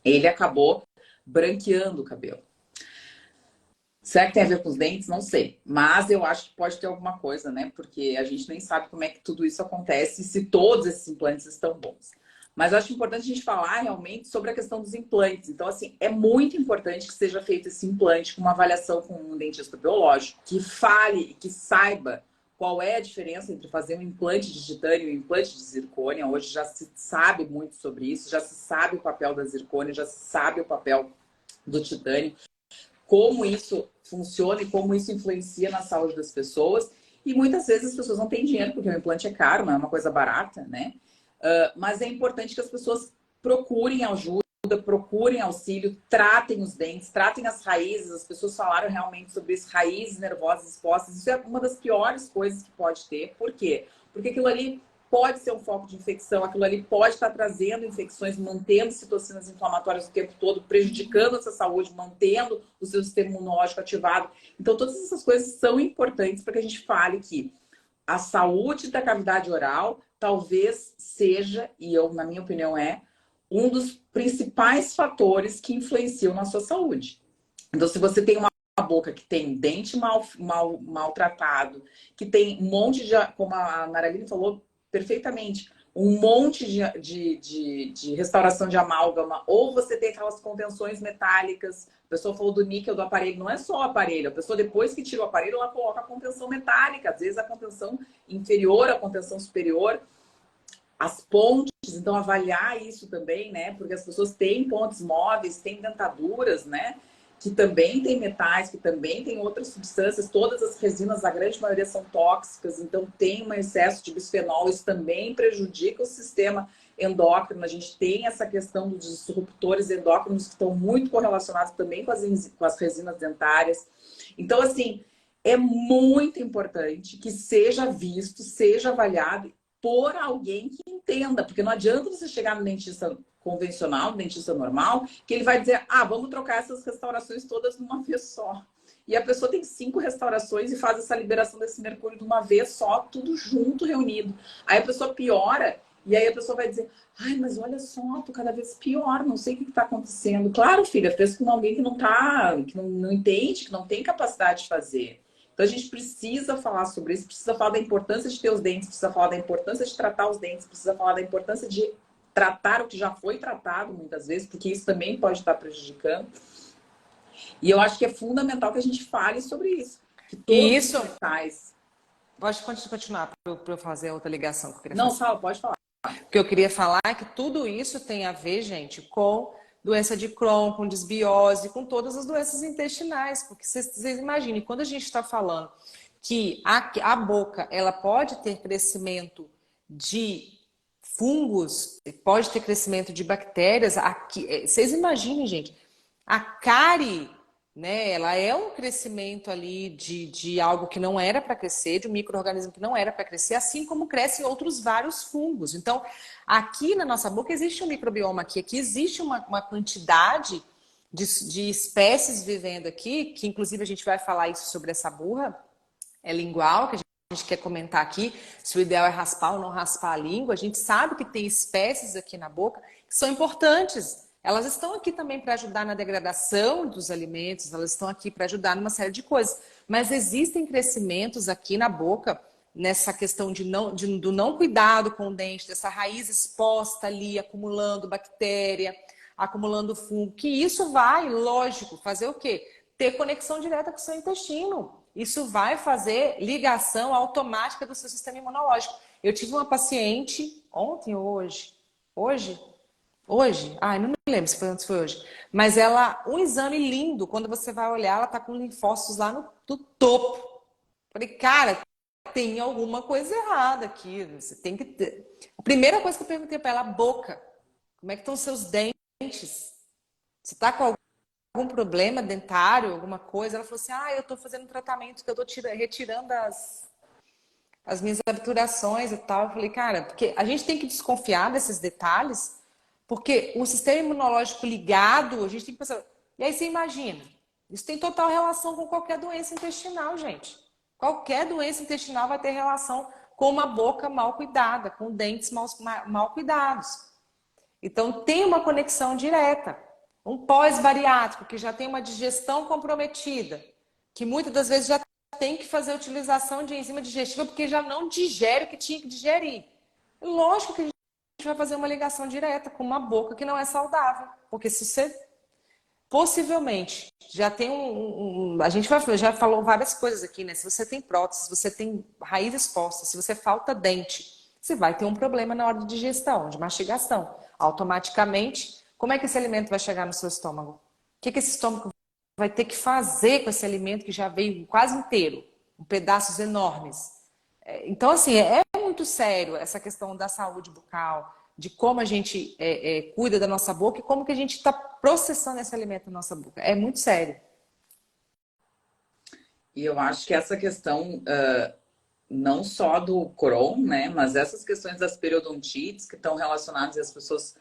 ele acabou branqueando o cabelo. Será que tem a ver com os dentes? Não sei. Mas eu acho que pode ter alguma coisa, né? Porque a gente nem sabe como é que tudo isso acontece e se todos esses implantes estão bons. Mas eu acho importante a gente falar realmente sobre a questão dos implantes. Então, assim, é muito importante que seja feito esse implante com uma avaliação com um dentista biológico, que fale e que saiba qual é a diferença entre fazer um implante de titânio e um implante de zircônia. Hoje já se sabe muito sobre isso, já se sabe o papel da zircônia, já se sabe o papel do titânio, como isso funciona e como isso influencia na saúde das pessoas. E muitas vezes as pessoas não têm dinheiro, porque o implante é caro, não é uma coisa barata, né? Mas é importante que as pessoas procurem ajuda procurem auxílio, tratem os dentes, tratem as raízes. As pessoas falaram realmente sobre isso, raízes nervosas expostas. Isso é uma das piores coisas que pode ter. Por quê? Porque aquilo ali pode ser um foco de infecção, aquilo ali pode estar trazendo infecções, mantendo citocinas inflamatórias o tempo todo, prejudicando a sua saúde, mantendo o seu sistema imunológico ativado. Então, todas essas coisas são importantes para que a gente fale que a saúde da cavidade oral talvez seja, e eu, na minha opinião, um dos principais fatores que influenciam na sua saúde. Então, se você tem uma boca que tem dente maltratado, que tem um monte de, como a Naraline falou perfeitamente, um monte de restauração de amálgama, ou você tem aquelas contenções metálicas. A pessoa falou do níquel do aparelho, não é só o aparelho. A pessoa, depois que tira o aparelho, ela coloca a contenção metálica, às vezes a contenção inferior, a contenção superior. As pontes, então avaliar isso também, né? Porque as pessoas têm pontes móveis, têm dentaduras, né? Que também tem metais, que também tem outras substâncias. Todas as resinas, a grande maioria são tóxicas, então tem um excesso de bisfenol, isso também prejudica o sistema endócrino. A gente tem essa questão dos disruptores endócrinos que estão muito correlacionados também com as resinas dentárias. Então, assim, é muito importante que seja visto, seja avaliado por alguém que entenda, porque não adianta você chegar no dentista convencional, no dentista normal, que ele vai dizer, vamos trocar essas restaurações todas numa vez só. E a pessoa tem 5 restaurações e faz essa liberação desse mercúrio de uma vez só, tudo junto, reunido. Aí a pessoa piora, e aí a pessoa vai dizer, mas olha só, tô cada vez pior, não sei o que está acontecendo. Claro, filha, fez com alguém que não entende, que não tem capacidade de fazer. Então, a gente precisa falar sobre isso, precisa falar da importância de ter os dentes, precisa falar da importância de tratar os dentes, precisa falar da importância de tratar o que já foi tratado muitas vezes, porque isso também pode estar prejudicando. E eu acho que é fundamental que a gente fale sobre isso. Que todos isso, os metais... Pode continuar para eu fazer outra ligação que eu queria Não, fazer. fala, pode falar. O que eu queria falar é que tudo isso tem a ver, gente, com doença de Crohn, com desbiose, com todas as doenças intestinais. Porque vocês imaginem, quando a gente está falando que a boca ela pode ter crescimento de fungos, pode ter crescimento de bactérias, vocês imaginem, gente, a cárie, né, ela é um crescimento ali de algo que não era para crescer, de um micro-organismo que não era para crescer, assim como crescem outros vários fungos. Então, aqui na nossa boca existe um microbioma aqui existe uma quantidade de espécies vivendo aqui, que inclusive a gente vai falar isso sobre essa burra lingual, que a gente quer comentar aqui, se o ideal é raspar ou não raspar a língua. A gente sabe que tem espécies aqui na boca que são importantes. Elas estão aqui também para ajudar na degradação dos alimentos, elas estão aqui para ajudar numa série de coisas. Mas existem crescimentos aqui na boca, nessa questão do não cuidado com o dente, dessa raiz exposta ali, acumulando bactéria, acumulando fungo, que isso vai, lógico, fazer o quê? Ter conexão direta com o seu intestino. Isso vai fazer ligação automática do seu sistema imunológico. Eu tive uma paciente ontem ou hoje? Hoje? Não me lembro se foi antes ou foi hoje. Mas um exame lindo, quando você vai olhar, ela tá com linfócitos lá no topo. Falei, cara, tem alguma coisa errada aqui. Você tem que ter. A primeira coisa que eu perguntei para ela, a boca. Como é que estão os seus dentes? Você tá com algum problema dentário, alguma coisa? Ela falou assim, eu tô fazendo um tratamento que eu tô retirando as minhas obturações e tal. Eu falei, cara, porque a gente tem que desconfiar desses detalhes, porque o sistema imunológico ligado, a gente tem que pensar... E aí você imagina, isso tem total relação com qualquer doença intestinal, gente. Qualquer doença intestinal vai ter relação com uma boca mal cuidada, com dentes mal cuidados. Então tem uma conexão direta. Um pós-bariátrico que já tem uma digestão comprometida, que muitas das vezes já tem que fazer a utilização de enzima digestiva porque já não digere o que tinha que digerir. Lógico que a gente vai fazer uma ligação direta com uma boca que não é saudável. Porque se você possivelmente já tem a gente já falou várias coisas aqui, né? Se você tem prótese, se você tem raiz exposta, se você falta dente, você vai ter um problema na hora de digestão, de mastigação. Automaticamente, como é que esse alimento vai chegar no seu estômago? O que esse estômago vai ter que fazer com esse alimento que já veio quase inteiro, com pedaços enormes? Então, assim, é muito sério essa questão da saúde bucal, de como a gente cuida da nossa boca e como que a gente está processando esse alimento na nossa boca. É muito sério. E eu acho que essa questão, não só do Crohn, né? Mas essas questões das periodontites que estão relacionadas e as pessoas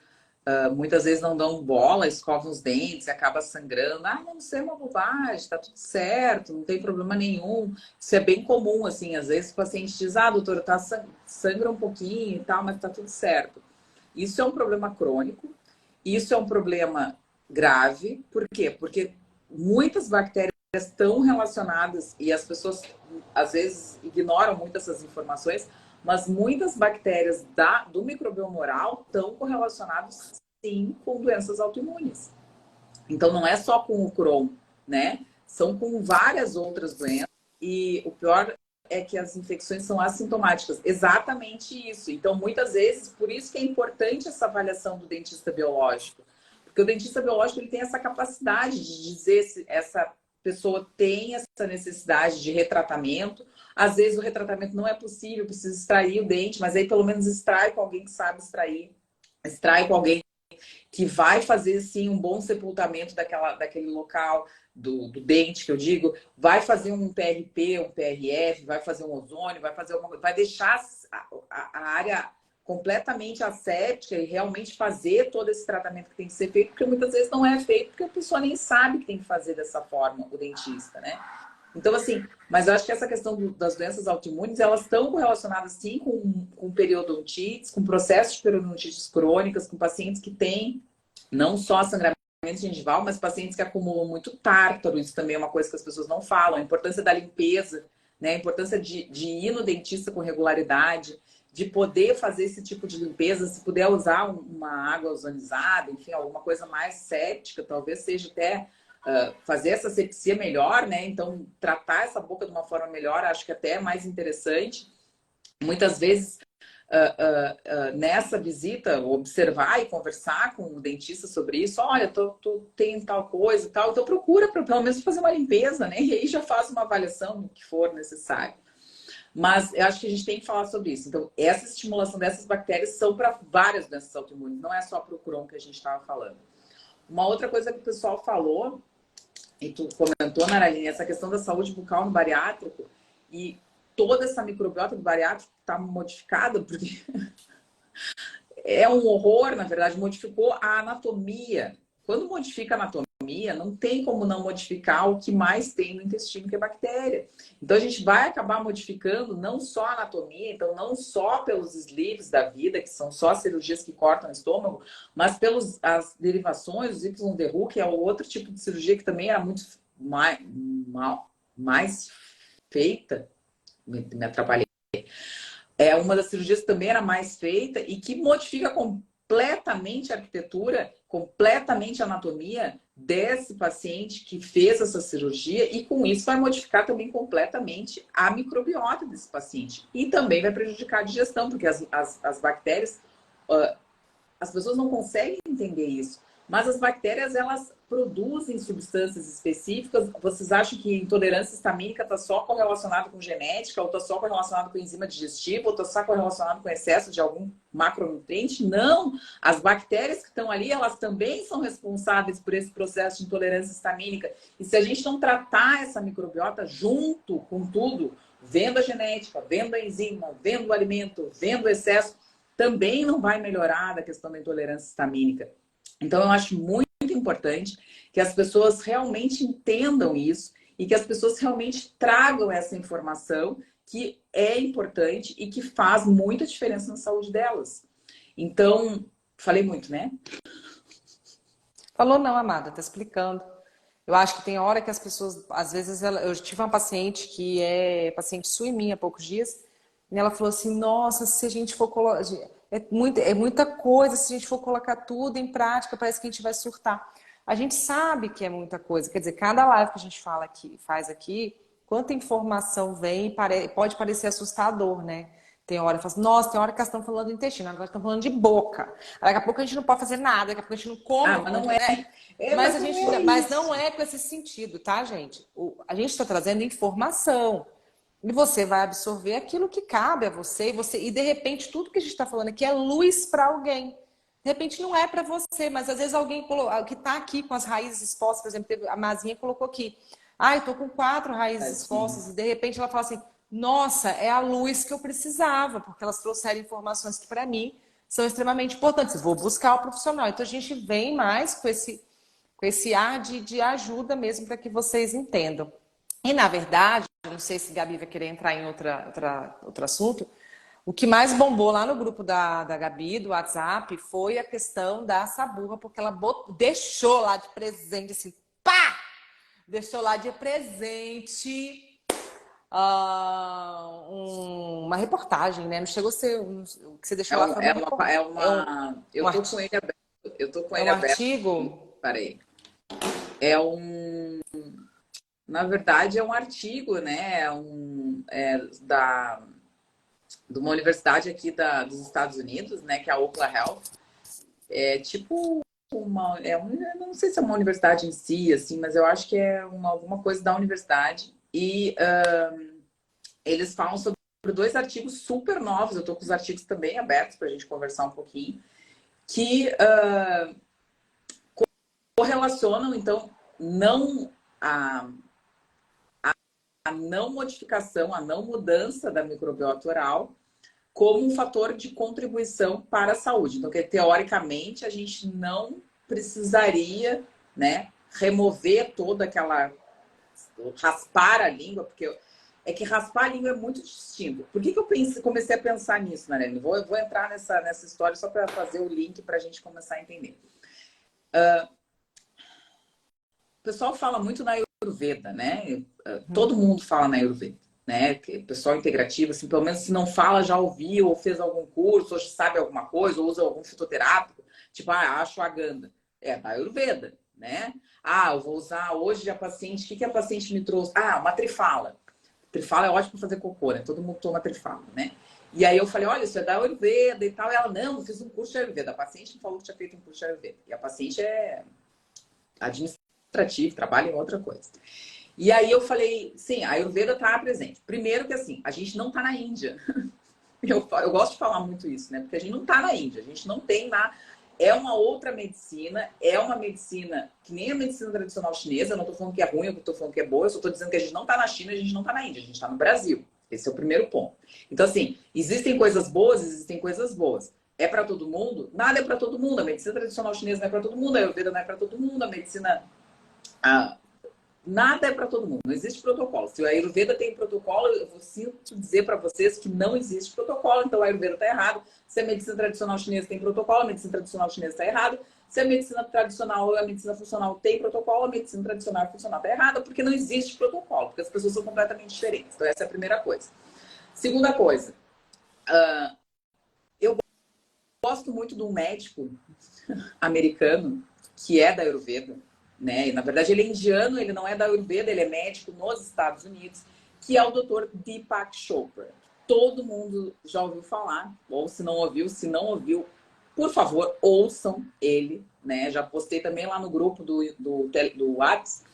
muitas vezes não dão bola, escovam os dentes, acaba sangrando. Ah, não, isso é uma bobagem, tá tudo certo, não tem problema nenhum. Isso é bem comum, assim, às vezes o paciente diz, ah, doutora, tá sangra um pouquinho e tal, mas tá tudo certo. Isso é um problema crônico, isso é um problema grave. Por quê? Porque muitas bactérias estão relacionadas e as pessoas às vezes ignoram muito essas informações, mas muitas bactérias do microbioma oral estão correlacionadas sim com doenças autoimunes. Então não é só com o Crohn, né? São com várias outras doenças e o pior é que as infecções são assintomáticas. Exatamente isso. Então muitas vezes, por isso que é importante essa avaliação do dentista biológico. Porque o dentista biológico ele tem essa capacidade de dizer se essa pessoa tem essa necessidade de retratamento. Às vezes o retratamento não é possível, precisa extrair o dente, mas aí pelo menos extrai com alguém que sabe extrair. Extrai com alguém que vai fazer, sim, um bom sepultamento daquele local, do dente, que eu digo. Vai fazer um PRP, um PRF, vai fazer um ozônio, vai fazer alguma coisa. Vai deixar a área completamente asséptica e realmente fazer todo esse tratamento que tem que ser feito, porque muitas vezes não é feito, porque a pessoa nem sabe que tem que fazer dessa forma, o dentista, né? Então, assim, mas eu acho que essa questão das doenças autoimunes, elas estão correlacionadas, sim, com periodontites, com processos de periodontites crônicas, com pacientes que têm não só sangramento gengival, mas pacientes que acumulam muito tártaro. Isso também é uma coisa que as pessoas não falam. A importância da limpeza, né? A importância de ir no dentista com regularidade, de poder fazer esse tipo de limpeza, se puder usar uma água ozonizada, enfim, alguma coisa mais séptica, talvez seja até fazer essa asepsia melhor, né? Então, tratar essa boca de uma forma melhor, acho que até é mais interessante. Muitas vezes, nessa visita, observar e conversar com o dentista sobre isso. Olha, tenho tal coisa e tal. Então, procura pelo menos fazer uma limpeza, né? E aí já faz uma avaliação do que for necessário. Mas eu acho que a gente tem que falar sobre isso. Então, essa estimulação dessas bactérias são para várias doenças autoimunes, não é só para o Crohn que a gente estava falando. Uma outra coisa que o pessoal falou, e tu comentou, Naraline, essa questão da saúde bucal no bariátrico, e toda essa microbiota do bariátrico está modificada, porque é um horror, na verdade, modificou a anatomia. Quando modifica a anatomia, não tem como não modificar o que mais tem no intestino, que é bactéria. Então, a gente vai acabar modificando não só a anatomia, então não só pelos sleeves da vida, que são só cirurgias que cortam o estômago, mas pelas derivações, os Y-Derru, que é o outro tipo de cirurgia que também era muito mais feita. Me atrapalhei. É uma das cirurgias que também era mais feita e que modifica completamente a arquitetura, completamente a anatomia desse paciente que fez essa cirurgia, e com isso vai modificar também completamente a microbiota desse paciente. E também vai prejudicar a digestão, porque as bactérias, as pessoas não conseguem entender isso, mas as bactérias, elas produzem substâncias específicas. Vocês acham que intolerância histamínica está só correlacionada com genética, ou está só correlacionada com enzima digestiva, ou está só correlacionada com excesso de algum macronutriente? Não! As bactérias que estão ali, elas também são responsáveis por esse processo de intolerância histamínica. E se a gente não tratar essa microbiota junto com tudo, vendo a genética, vendo a enzima, vendo o alimento, vendo o excesso, também não vai melhorar a questão da intolerância histamínica. Então, eu acho muito importante que as pessoas realmente entendam isso e que as pessoas realmente tragam essa informação, que é importante e que faz muita diferença na saúde delas. Então, falei muito, né? Falou não, amada, tá explicando. Eu acho que tem hora que as pessoas, às vezes, eu tive uma paciente que é paciente sua e minha há poucos dias, e ela falou assim, nossa, se a gente for colocar... É muita coisa, se a gente for colocar tudo em prática, parece que a gente vai surtar. A gente sabe que é muita coisa, quer dizer, cada live que a gente faz aqui, quanta informação vem, pode parecer assustador, né? Tem hora que fala assim, nossa, tem hora que elas estão falando do intestino, agora estão falando de boca. Daqui a pouco a gente não pode fazer nada, daqui a pouco a gente não come. Mas não é. Mas não é com esse sentido, tá, gente? A gente está trazendo informação. E você vai absorver aquilo que cabe a você, e de repente tudo que a gente está falando aqui é luz para alguém. De repente não é para você, mas às vezes alguém que está aqui com as raízes expostas, por exemplo, a Mazinha colocou aqui. Ah, eu tô com 4 raízes Tadinho. expostas, e de repente ela fala assim: nossa, é a luz que eu precisava, porque elas trouxeram informações que para mim são extremamente importantes. Eu vou buscar o profissional. Então a gente vem mais com esse ar de ajuda mesmo para que vocês entendam. E na verdade, não sei se a Gabi vai querer entrar em outro assunto, o que mais bombou lá no grupo da Gabi, do WhatsApp, foi a questão da saburra, porque ela deixou lá de presente, assim, pá! Deixou lá de presente uma reportagem, né? Não chegou a ser o que você deixou lá foi uma reportagem. Eu tô com ele aberto. Eu tô com É ele um aberto. artigo? Parei. É um, na verdade, é um artigo, né? De uma universidade aqui dos Estados Unidos, né? Que é a Oakland Health. É tipo eu não sei se é uma universidade em si, assim, mas eu acho que é alguma coisa da universidade. E eles falam sobre 2 artigos super novos. Eu tô com os artigos também abertos para a gente conversar um pouquinho, que correlacionam, então, não a não modificação, a não mudança da microbiota oral como um fator de contribuição para a saúde. Então, que teoricamente a gente não precisaria, né, remover toda aquela raspar a língua, porque é que raspar a língua é muito distinto. Por que eu comecei a pensar nisso, Narene? Vou entrar nessa história só para fazer o link para a gente começar a entender. O pessoal fala muito na Ayurveda, né? Todo mundo fala na Ayurveda, né? O pessoal integrativo, assim, pelo menos se não fala, já ouviu, ou fez algum curso, ou sabe alguma coisa, ou usa algum fitoterápico, tipo, a ashwagandha. É da Ayurveda, né? Ah, eu vou usar hoje a paciente, o que a paciente me trouxe? Ah, uma trifala. Trifala é ótimo para fazer cocô, né? Todo mundo toma trifala, né? E aí eu falei, olha, isso é da Ayurveda e tal. E ela, não, eu fiz um curso de Ayurveda. A paciente me falou que tinha feito um curso de Ayurveda. E a paciente é administrativo, trabalha em outra coisa. E aí eu falei, sim, a Ayurveda está presente. Primeiro que assim, a gente não está na Índia. Eu gosto de falar muito isso, né? Porque a gente não está na Índia, a gente não tem lá. É uma outra medicina, é uma medicina que nem a medicina tradicional chinesa. Eu não estou falando que é ruim, eu estou falando que é boa, eu só estou dizendo que a gente não está na China, a gente não está na Índia, a gente está no Brasil. Esse é o primeiro ponto. Então, assim, existem coisas boas, existem coisas boas. É para todo mundo? Nada é para todo mundo. A medicina tradicional chinesa não é para todo mundo, a Ayurveda não é para todo mundo, a medicina. Nada é para todo mundo, não existe protocolo. Se a Ayurveda tem protocolo, eu vou sinto dizer para vocês que não existe protocolo, então a Ayurveda está errado. Se a medicina tradicional chinesa tem protocolo, a medicina tradicional chinesa está errada. Se a medicina tradicional ou a medicina funcional tem protocolo, a medicina tradicional e funcional está errada, porque não existe protocolo, porque as pessoas são completamente diferentes. Então essa é a primeira coisa. Segunda coisa, eu gosto muito de um médico americano que é da Ayurveda, né? E, na verdade, ele é indiano, ele não é da Ayurveda, ele é médico nos Estados Unidos, que é o Dr. Deepak Chopra. Todo mundo já ouviu falar, ou se não ouviu, por favor, ouçam ele, né? Já postei também lá no grupo do WhatsApp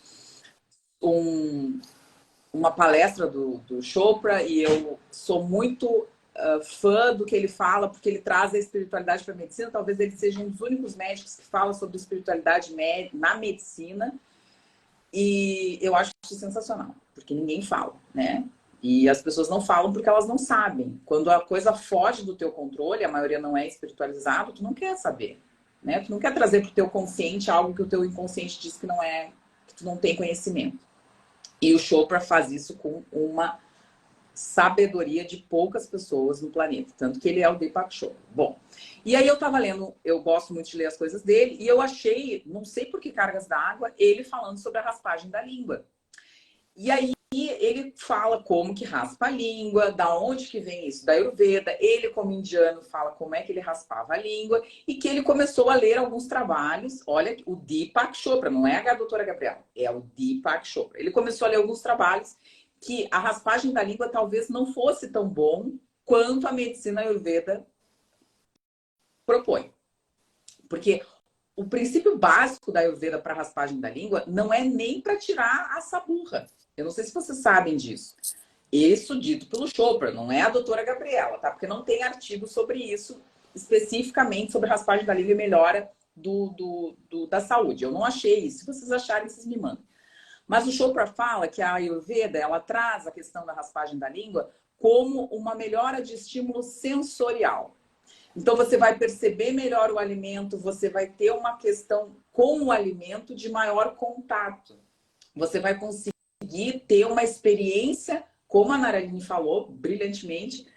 uma palestra do Chopra, e eu sou muito fã do que ele fala, porque ele traz a espiritualidade para a medicina. Talvez ele seja um dos únicos médicos que fala sobre espiritualidade na medicina. E eu acho isso sensacional, porque ninguém fala, né? E as pessoas não falam porque elas não sabem. Quando a coisa foge do teu controle, a maioria não é espiritualizado, tu não quer saber, né? Tu não quer trazer pro teu consciente algo que o teu inconsciente diz que não é, que tu não tem conhecimento. E o Chopra faz isso com uma sabedoria de poucas pessoas no planeta. Tanto que ele é o Deepak Chopra. Bom, e aí eu tava lendo, eu gosto muito de ler as coisas dele, e eu achei, não sei por que cargas d'água, ele falando sobre a raspagem da língua. E aí ele fala como que raspa a língua, da onde que vem isso, da Ayurveda. Ele, como indiano, fala como é que ele raspava a língua, e que ele começou a ler alguns trabalhos. Olha, o Deepak Chopra, não é a doutora Gabriela, é o Deepak Chopra. Ele começou a ler alguns trabalhos que a raspagem da língua talvez não fosse tão bom quanto a medicina Ayurveda propõe. Porque o princípio básico da Ayurveda para raspagem da língua não é nem para tirar a saburra. Eu não sei se vocês sabem disso. Isso dito pelo Chopra, não é a doutora Gabriela, tá? Porque não tem artigo sobre isso, especificamente sobre raspagem da língua e melhora da saúde. Eu não achei isso. Se vocês acharem, vocês me mandem. Mas o Chopra fala que a Ayurveda, ela traz a questão da raspagem da língua como uma melhora de estímulo sensorial. Então, você vai perceber melhor o alimento, você vai ter uma questão com o alimento de maior contato. Você vai conseguir ter uma experiência, como a Naraline falou brilhantemente,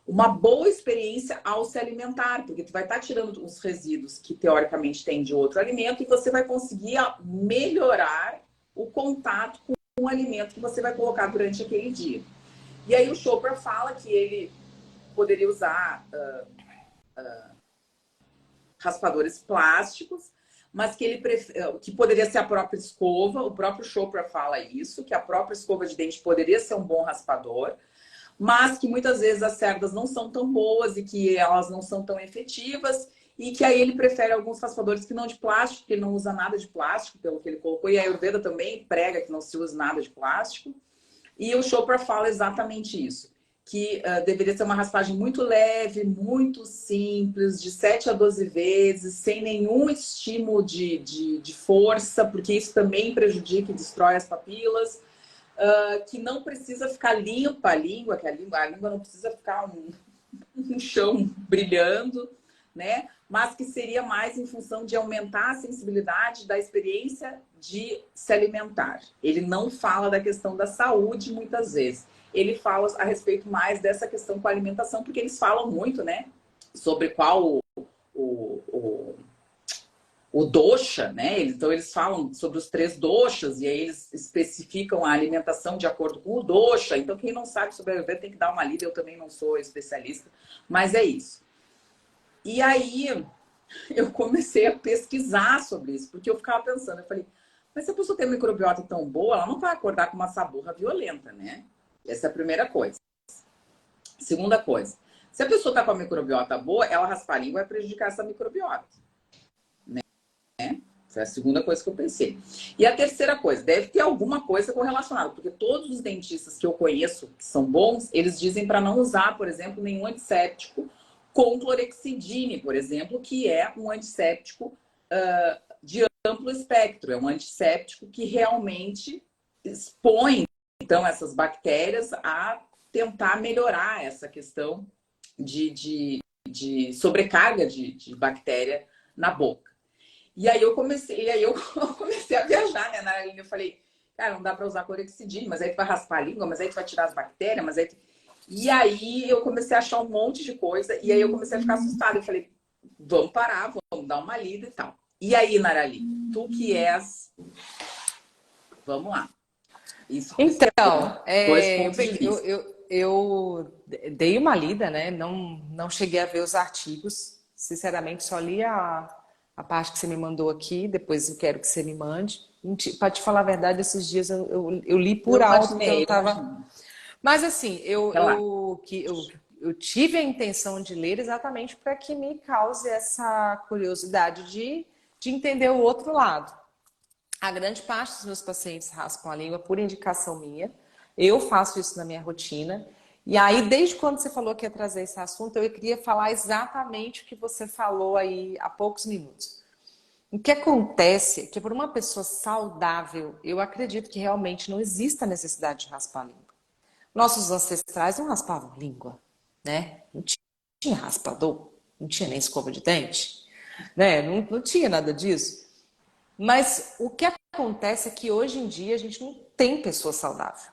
uma boa experiência ao se alimentar, porque tu vai estar tirando os resíduos que teoricamente tem de outro alimento e você vai conseguir melhorar o contato com o alimento que você vai colocar durante aquele dia. E aí o Chopra fala que ele poderia usar raspadores plásticos, mas que ele que poderia ser a própria escova. O próprio Chopra fala isso, que a própria escova de dente poderia ser um bom raspador, mas que muitas vezes as cerdas não são tão boas e que elas não são tão efetivas, e que aí ele prefere alguns raspadores que não de plástico, que ele não usa nada de plástico, pelo que ele colocou, e a Ayurveda também prega que não se usa nada de plástico. E o Chopra fala exatamente isso, que deveria ser uma raspagem muito leve, muito simples, de 7 a 12 vezes, sem nenhum estímulo de força, porque isso também prejudica e destrói as papilas, que não precisa ficar limpa a língua, que a língua não precisa ficar um chão brilhando, né? Mas que seria mais em função de aumentar a sensibilidade da experiência de se alimentar. Ele não fala da questão da saúde muitas vezes. Ele fala a respeito mais dessa questão com a alimentação, porque eles falam muito, né? Sobre qual o dosha, né? Então eles falam sobre os 3 doshas e aí eles especificam a alimentação de acordo com o dosha. Então quem não sabe sobre a Ayurveda tem que dar uma lida, eu também não sou especialista, mas é isso. E aí eu comecei a pesquisar sobre isso, porque eu ficava pensando, eu falei, mas se a pessoa tem uma microbiota tão boa, ela não vai acordar com uma saburra violenta, né? Essa é a primeira coisa. Segunda coisa, se a pessoa está com a microbiota boa, ela raspar a língua vai prejudicar essa microbiota. Né? Foi a segunda coisa que eu pensei. E a terceira coisa, deve ter alguma coisa correlacionada, porque todos os dentistas que eu conheço, que são bons, eles dizem para não usar, por exemplo, nenhum antisséptico com clorexidine, por exemplo, que é um antisséptico de amplo espectro. É um antisséptico que realmente expõe, então, essas bactérias a tentar melhorar essa questão de sobrecarga de bactéria na boca. E aí eu comecei a viajar, né, na linha. Eu falei, cara, não dá para usar clorexidine, mas aí tu vai raspar a língua, mas aí tu vai tirar as bactérias, mas aí tu... E aí eu comecei a achar um monte de coisa, e aí eu comecei a ficar assustada. Eu falei, vamos parar, vamos dar uma lida e tal. E aí, Narali, tu que és... Vamos lá. Isso Então, dois pontos de vista. eu dei uma lida, né? Não cheguei a ver os artigos. Sinceramente, só li a parte que você me mandou aqui. Depois eu quero que você me mande. Para te falar a verdade, esses dias eu li por alto que eu estava... Mas assim, eu tive a intenção de ler exatamente para que me cause essa curiosidade de entender o outro lado. A grande parte dos meus pacientes raspam a língua por indicação minha. Eu faço isso na minha rotina. E aí, desde quando você falou que ia trazer esse assunto, eu queria falar exatamente o que você falou aí há poucos minutos. O que acontece é que por uma pessoa saudável, eu acredito que realmente não existe a necessidade de raspar a língua. Nossos ancestrais não raspavam língua, né? Não tinha raspador, não tinha nem escova de dente, né? Não tinha nada disso. Mas o que acontece é que hoje em dia a gente não tem pessoa saudável.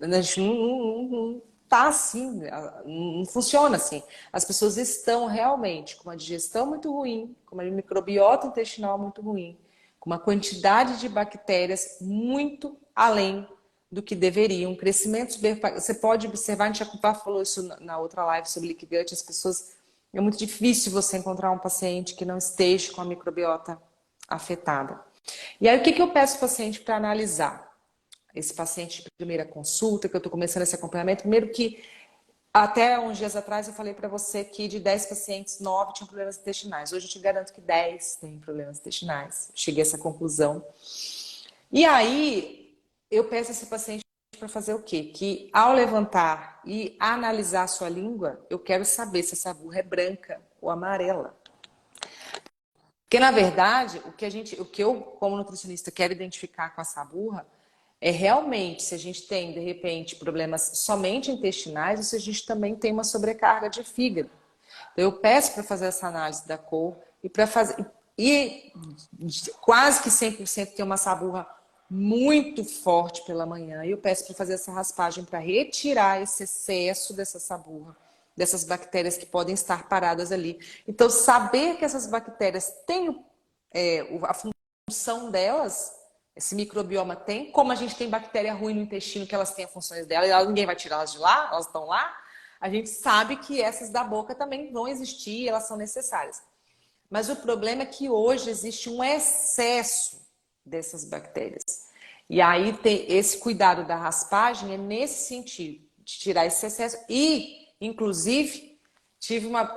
A gente não tá assim, não funciona assim. As pessoas estão realmente com uma digestão muito ruim, com uma microbiota intestinal muito ruim, com uma quantidade de bactérias muito além do que deveriam. Crescimento, você pode observar, a gente já falou isso na outra live sobre Leaky Gut, as pessoas, é muito difícil você encontrar um paciente que não esteja com a microbiota afetada. E aí o que eu peço ao paciente para analisar? Esse paciente de primeira consulta, que eu estou começando esse acompanhamento, primeiro que até uns dias atrás eu falei para você que de 10 pacientes, 9 tinham problemas intestinais. Hoje eu te garanto que 10 têm problemas intestinais. Cheguei a essa conclusão. E aí eu peço a esse paciente para fazer o quê? Que ao levantar e analisar a sua língua, eu quero saber se essa burra é branca ou amarela. Porque, na verdade, o que eu, como nutricionista, quero identificar com essa burra é realmente se a gente tem, de repente, problemas somente intestinais ou se a gente também tem uma sobrecarga de fígado. Então, eu peço para fazer essa análise da cor e para fazer. E quase que 100% tem uma saburra muito forte pela manhã. E eu peço para fazer essa raspagem para retirar esse excesso dessa saburra, dessas bactérias que podem estar paradas ali. Então, saber que essas bactérias têm a função delas, esse microbioma tem, como a gente tem bactéria ruim no intestino, que elas têm as funções delas, e ninguém vai tirar elas de lá, elas estão lá, a gente sabe que essas da boca também vão existir, elas são necessárias. Mas o problema é que hoje existe um excesso dessas bactérias. E aí tem esse cuidado da raspagem é nesse sentido, de tirar esse excesso. E, inclusive,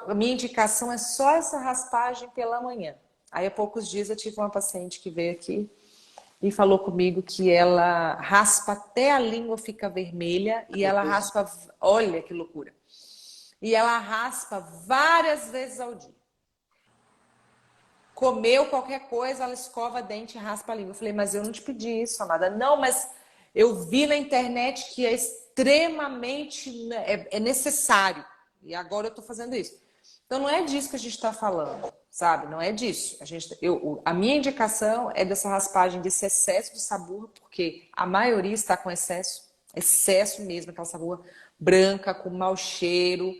a minha indicação é só essa raspagem pela manhã. Aí há poucos dias eu tive uma paciente que veio aqui e falou comigo que ela raspa até a língua fica vermelha e ela raspa, olha que loucura. E ela raspa várias vezes ao dia. Comeu qualquer coisa, ela escova dente e raspa a língua. Eu falei, mas eu não te pedi isso, amada. Não, mas eu vi na internet que é extremamente necessário. E agora eu tô fazendo isso. Então não é disso que a gente está falando, sabe? Não é disso. A minha indicação é dessa raspagem, desse excesso de saburra, porque a maioria está com excesso mesmo, aquela saburra branca, com mau cheiro.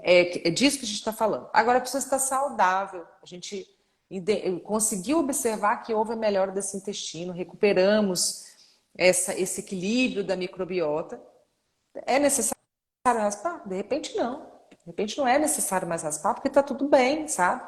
É disso que a gente está falando. Agora a pessoa está saudável. A gente conseguiu observar que houve a melhora desse intestino, recuperamos esse equilíbrio da microbiota. É necessário raspar? De repente não. De repente não é necessário mais raspar, porque está tudo bem, sabe?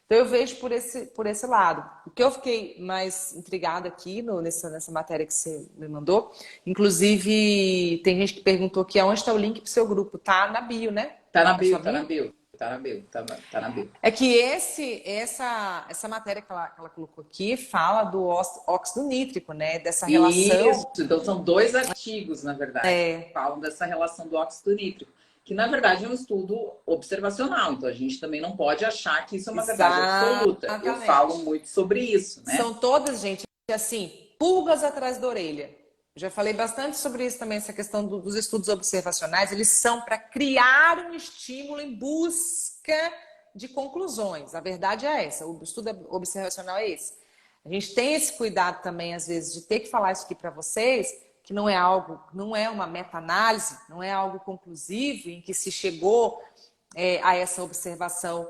Então eu vejo por esse lado. O que eu fiquei mais intrigada aqui nessa matéria que você me mandou, inclusive tem gente que perguntou aqui aonde está o link para o seu grupo. Tá na bio, né? Tá na bio, tá na bio. Tá na bio. É que essa matéria que ela colocou aqui fala do óxido nítrico, né? Dessa relação. Isso, então são 2 artigos, na verdade, que falam dessa relação do óxido nítrico, que na verdade é um estudo observacional, então a gente também não pode achar que isso é uma verdade absoluta. Eu falo muito sobre isso, né? São todas, gente, assim, pulgas atrás da orelha. Já falei bastante sobre isso também, essa questão dos estudos observacionais. Eles são para criar um estímulo em busca de conclusões. A verdade é essa, o estudo observacional é esse. A gente tem esse cuidado também, às vezes, de ter que falar isso aqui para vocês, que não é uma meta-análise, não é algo conclusivo em que se chegou a essa observação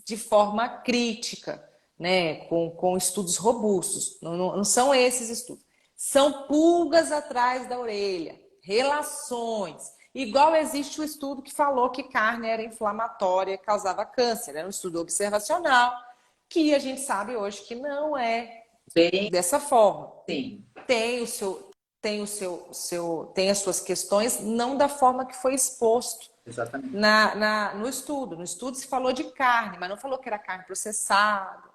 de forma crítica, né, com estudos robustos. Não são esses estudos. São pulgas atrás da orelha, relações. Igual existe o estudo que falou que carne era inflamatória, causava câncer. Era um estudo observacional, que a gente sabe hoje que não é dessa forma. Sim. Tem as suas questões, não da forma que foi exposto. Exatamente. No estudo. No estudo se falou de carne, mas não falou que era carne processada,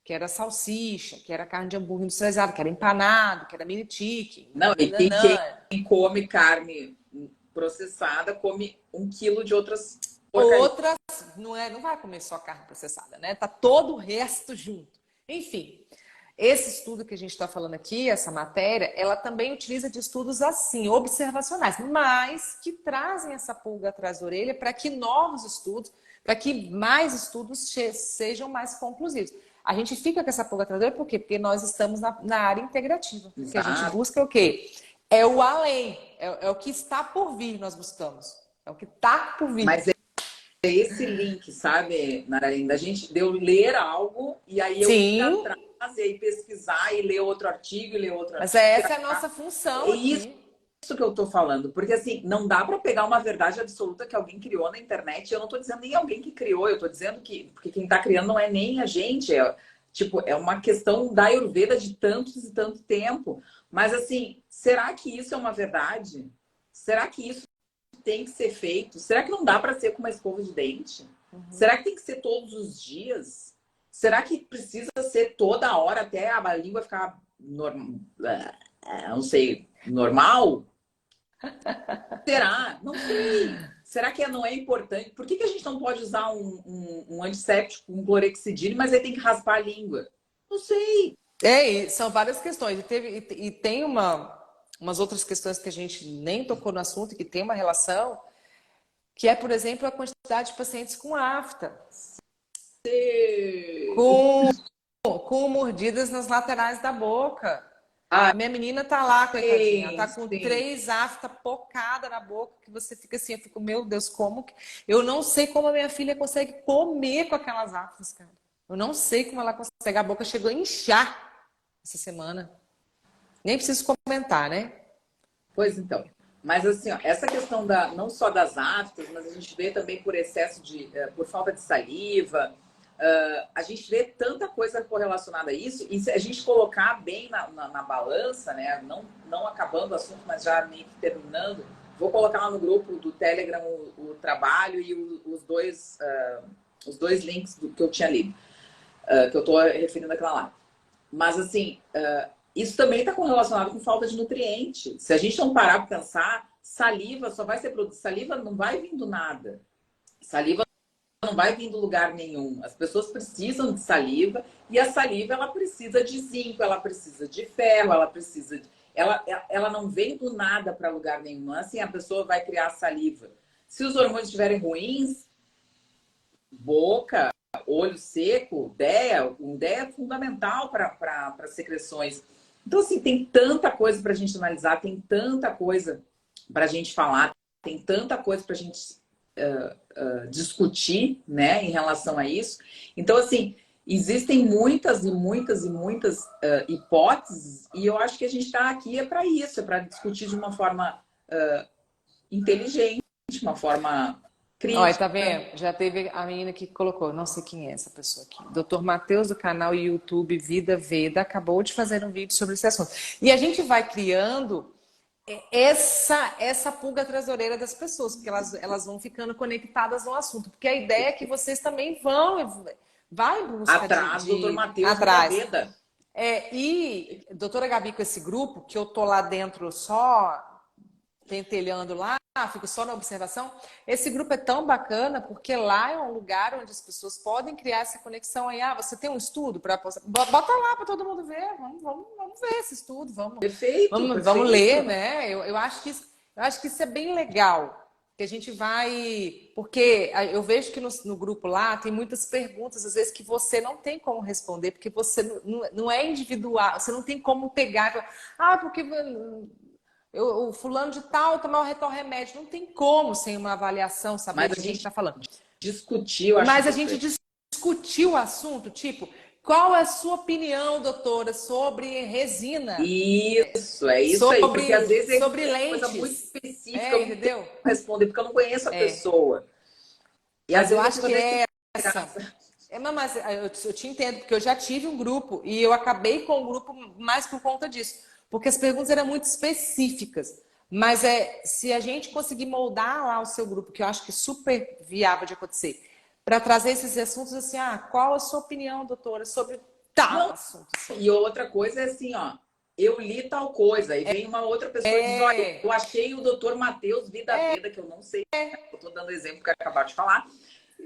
que era salsicha, que era carne de hambúrguer industrializado, que era empanado, que era mini tique. Não, e quem come carne processada come 1 quilo de outras porcarias. Não vai comer só carne processada, né? Tá todo o resto junto. Enfim, esse estudo que a gente está falando aqui, essa matéria, ela também utiliza de estudos assim, observacionais, mas que trazem essa pulga atrás da orelha para que novos estudos, para que mais estudos sejam mais conclusivos. A gente fica com essa pulga atrás da orelha por quê? Porque nós estamos na área integrativa. Exato. Que a gente busca o quê? É o além, é o que está por vir, nós buscamos. É o que está por vir. Mas é esse link, sabe, Naraline, da gente de eu ler algo e aí eu ir atrás e aí pesquisar e ler outro artigo e ler outro artigo. Mas essa é a nossa função aqui. Isso que eu tô falando, porque assim, não dá para pegar uma verdade absoluta que alguém criou na internet. Eu não tô dizendo nem alguém que criou, eu tô dizendo que porque quem tá criando não é nem a gente, é uma questão da Ayurveda de tantos e tanto tempo. Mas assim, será que isso é uma verdade? Será que isso tem que ser feito? Será que não dá para ser com uma escova de dente? Uhum. Será que tem que ser todos os dias? Será que precisa ser toda hora até a língua ficar não sei, normal? Será? Não sei. Será que não é importante? Por que a gente não pode usar um antisséptico, um clorexidine, mas aí tem que raspar a língua? Não sei. E são várias questões. E tem umas outras questões que a gente nem tocou no assunto, que tem uma relação, que é, por exemplo, a quantidade de pacientes com afta, com, com mordidas nas laterais da boca. Ah, A minha menina tá lá, coitadinha, ela tá com sim. 3 afta pocada na boca, que você fica assim, eu fico, meu Deus, como que... Eu não sei como a minha filha consegue comer com aquelas aftas, cara. Eu não sei como ela consegue. A boca chegou a inchar essa semana. Nem preciso comentar, né? Pois então. Mas assim, ó, essa questão da, não só das aftas, mas a gente vê também por excesso de, por falta de saliva, a gente vê tanta coisa correlacionada a isso, e se a gente colocar bem na balança, né, não acabando o assunto, mas já meio que terminando, vou colocar lá no grupo do Telegram o trabalho e os dois links que eu tinha lido, que eu estou referindo àquela lá. Mas assim, isso também está correlacionado com falta de nutriente. Se a gente não parar para pensar, saliva só vai ser produzida. Saliva não vai vir do nada. Saliva não vai vir do lugar nenhum. As pessoas precisam de saliva e a saliva ela precisa de zinco, ela precisa de ferro, ela precisa de... ela não vem do nada para lugar nenhum. Não é assim, a pessoa vai criar saliva. Se os hormônios estiverem ruins, boca, olho seco, um DEA é fundamental para secreções. Então, assim, tem tanta coisa para a gente analisar, tem tanta coisa para a gente falar, tem tanta coisa para a gente discutir, né, em relação a isso. Então, assim, existem muitas e muitas e muitas hipóteses, e eu acho que a gente está aqui para isso, é para discutir de uma forma inteligente, uma forma crítica. Olha, tá vendo? Já teve a menina que colocou, não sei quem é essa pessoa aqui. Dr. Matheus, do canal YouTube Vida Veda, acabou de fazer um vídeo sobre esse assunto. E a gente vai criando essa pulga atrás da orelha das pessoas, porque elas vão ficando conectadas no assunto. Porque a ideia é que vocês também vai em busca atrás do Dr. Matheus atrás. Veda. E doutora Gabi, com esse grupo, que eu tô lá dentro só pentelhando lá, fico só na observação. Esse grupo é tão bacana porque lá é um lugar onde as pessoas podem criar essa conexão aí. Ah, você tem um estudo para postar? Bota lá para todo mundo ver. Vamos ver esse estudo. Perfeito. Vamos ler, né? Eu acho que isso é bem legal. Que a gente vai. Porque eu vejo que no grupo lá tem muitas perguntas, às vezes, que você não tem como responder, porque você não é individual, você não tem como pegar e falar, porque o fulano de tal tomar o remédio. Não tem como sem uma avaliação saber do que a gente está falando. Discutiu, mas a gente discutiu o assunto, tipo, qual é a sua opinião, doutora, sobre resina? Isso, é isso aí. Porque às vezes sobre é lentes. coisa muito específica, eu entendeu? não tenho como responder, porque eu não conheço a pessoa. E mas eu acho que é essa. Mas eu te entendo, porque eu já tive um grupo e eu acabei com o grupo mais por conta disso. Porque as perguntas eram muito específicas. Mas se a gente conseguir moldar lá o seu grupo, que eu acho que é super viável de acontecer, para trazer esses assuntos assim, qual a sua opinião, doutora, sobre tal assunto? Assim. E outra coisa é assim, ó, eu li tal coisa, e vem uma outra pessoa e diz, olha, eu achei o Dr. Matheus Vida Veda, que eu não sei, eu tô dando exemplo que eu acabei de falar.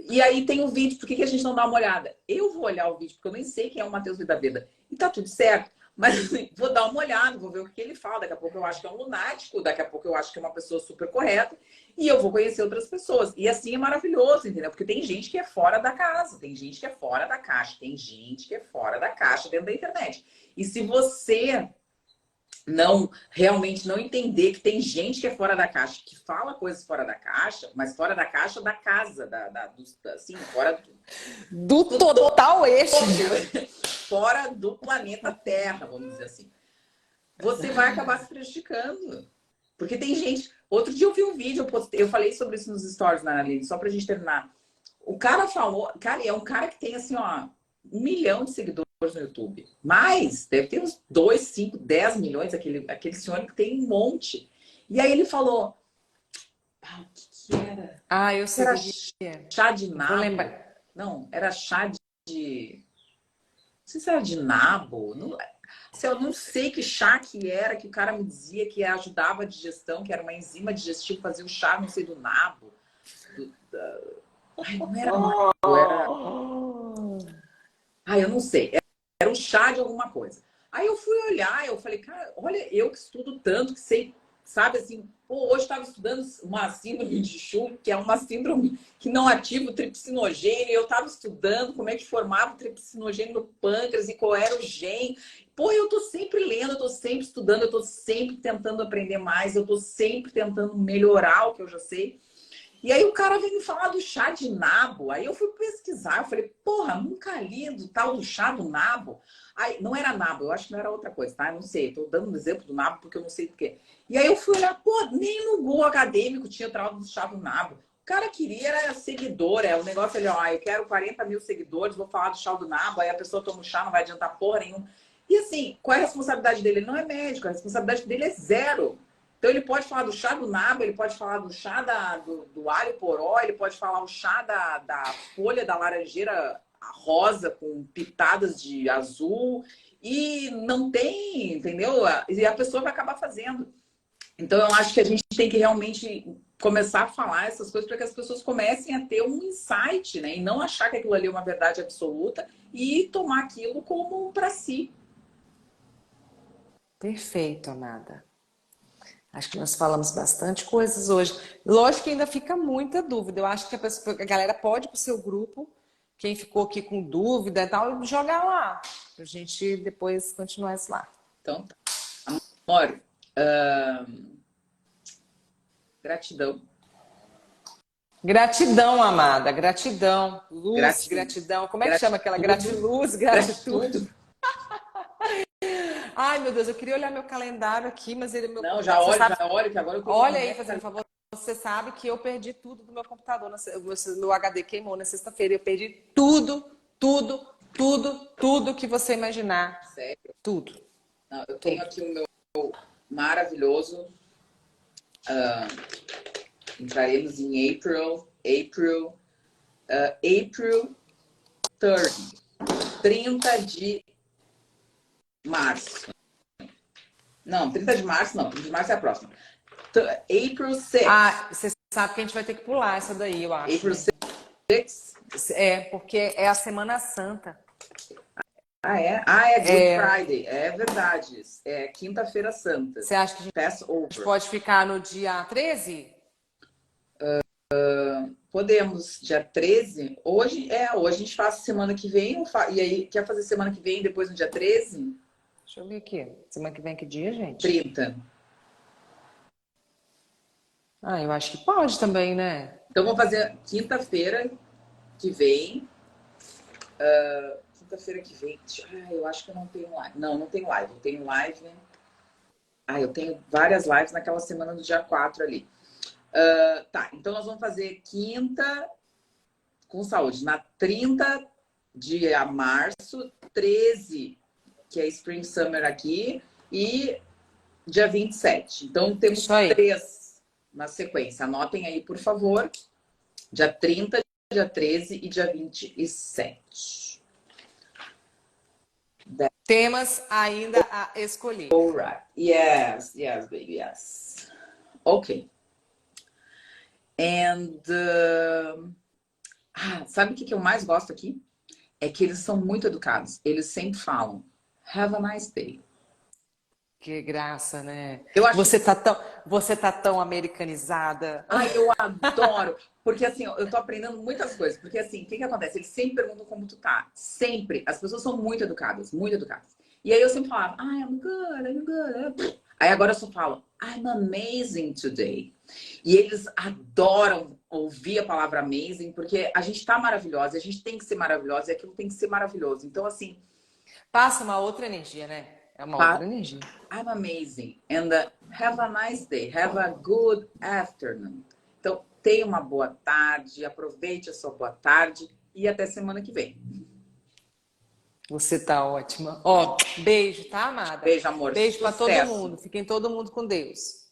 E aí tem um vídeo, por que a gente não dá uma olhada? Eu vou olhar o vídeo, porque eu nem sei quem é o Matheus Vida Veda. E tá tudo certo. Mas assim, vou dar uma olhada, vou ver o que ele fala. Daqui a pouco eu acho que é um lunático, daqui a pouco eu acho que é uma pessoa super correta. E eu vou conhecer outras pessoas. E assim é maravilhoso, entendeu? Porque tem gente que é fora da casa, tem gente que é fora da caixa, tem gente que é fora da caixa dentro da internet. E se você realmente não entender que tem gente que é fora da caixa, que fala coisas fora da caixa, mas fora da caixa da casa, assim, fora do total eixo. Fora do planeta Terra, vamos dizer assim. Você vai acabar se prejudicando. Porque tem gente... Outro dia eu vi um vídeo, eu falei sobre isso nos stories, na Aline, só pra gente terminar. O cara falou... Cara, é um cara que tem, assim, ó, 1 milhão de seguidores no YouTube. Mas deve ter uns 2, 5, 10 milhões, aquele senhor que tem um monte. E aí ele falou... o que era? Eu sei era que é. Chá de nabo. Não, era chá de... Não sei se era de nabo. Não... Se eu não sei que chá que era, que o cara me dizia que ajudava a digestão, que era uma enzima digestiva, fazia o chá, não sei, do nabo. Ai, não era nabo, era... Ai, eu não sei. Era um chá de alguma coisa. Aí eu fui olhar, eu falei, cara, olha, eu que estudo tanto, que sei, sabe assim, pô, hoje estava estudando uma síndrome de Schuh, que é uma síndrome que não ativa o tripsinogênio, eu estava estudando como é que formava o tripsinogênio no pâncreas e qual era o gene. Pô, eu tô sempre lendo, eu tô sempre estudando, eu tô sempre tentando aprender mais, eu tô sempre tentando melhorar o que eu já sei. E aí o cara veio me falar do chá de nabo. Aí eu fui pesquisar, eu falei, porra, nunca li do tal do chá do nabo. Aí, não era nabo, eu acho que não era outra coisa, tá? Eu não sei, tô dando um exemplo do nabo porque eu não sei do que. E aí eu fui olhar, pô, nem no Google acadêmico tinha tal do chá do nabo. O cara queria, era seguidor, o negócio ali, ó, eu quero 40 mil seguidores, vou falar do chá do nabo, aí a pessoa toma o chá, não vai adiantar porra nenhuma. E assim, qual é a responsabilidade dele? Ele não é médico, a responsabilidade dele é zero. Então ele pode falar do chá do nabo, ele pode falar do chá do alho poró, ele pode falar o chá da folha da laranjeira rosa com pitadas de azul e não tem, entendeu? E a pessoa vai acabar fazendo. Então eu acho que a gente tem que realmente começar a falar essas coisas para que as pessoas comecem a ter um insight, né? E não achar que aquilo ali é uma verdade absoluta e tomar aquilo como para si. Perfeito, amada. Acho que nós falamos bastante coisas hoje. Lógico que ainda fica muita dúvida. Eu acho que a galera pode ir para o seu grupo, quem ficou aqui com dúvida e tal, jogar lá, para a gente depois continuar isso lá. Então, tá. Amor, gratidão. Gratidão, amada. Gratidão. Luz, Gratidão. gratidão. Como é que chama aquela gratiluz? Gratitude. Ai, meu Deus, eu queria olhar meu calendário aqui, mas ele... Não, já olho, que agora eu tô... Olha aí, fazendo favor. Você sabe que eu perdi tudo do meu computador, meu HD queimou na sexta-feira. Eu perdi tudo, tudo, tudo, tudo que você imaginar. Sério? Tudo. Não, eu tenho aqui o meu maravilhoso. Entraremos em April 30 de março. Não, 30 de março não. 30 de março é a próxima. April 6. Ah, você sabe que a gente vai ter que pular essa daí, eu acho. April 6? É, porque é a Semana Santa. Ah, é? Ah, é Good Friday. É verdade. É Quinta-feira Santa. Você acha que a gente Passover. pode ficar no dia 13? Podemos, dia 13. Hoje a gente faz semana que vem. E aí, quer fazer semana que vem, depois no dia 13? Deixa eu ver aqui. Semana que vem que dia, gente? 30. Ah, eu acho que pode também, né? Então, vamos fazer quinta-feira que vem. Quinta-feira que vem. Eu acho que eu não tenho live. Não, não tenho live. Eu tenho live. Eu tenho várias lives naquela semana do dia 4 ali. Tá, então nós vamos fazer quinta com saúde. Na 30 de março, 13, que é Spring Summer aqui, e dia 27. Então temos 3 na sequência. Anotem aí, por favor. Dia 30, dia 13 e dia 27. Temas ainda a escolher. Alright. Yes, baby, yes. Ok. And sabe o que eu mais gosto aqui? É que eles são muito educados. Eles sempre falam, have a nice day. Que graça, né? Eu acho... você tá tão americanizada. Eu adoro. Porque assim, eu tô aprendendo muitas coisas. Porque assim, o que acontece? Eles sempre perguntam como tu tá. Sempre. As pessoas são muito educadas, muito educadas. E aí eu sempre falava, I'm good. Aí agora eu só falo, I'm amazing today. E eles adoram ouvir a palavra amazing, porque a gente tá maravilhosa, a gente tem que ser maravilhosa e aquilo tem que ser maravilhoso. Então, assim... Passa uma outra energia, né? É uma outra energia. I'm amazing. And have a nice day. Have a good afternoon. Então, tenha uma boa tarde, aproveite a sua boa tarde e até semana que vem. Você tá ótima. Ó, beijo, tá, amada? Beijo, amor. Beijo pra todo Sucesso. mundo. Fiquem todo mundo com Deus.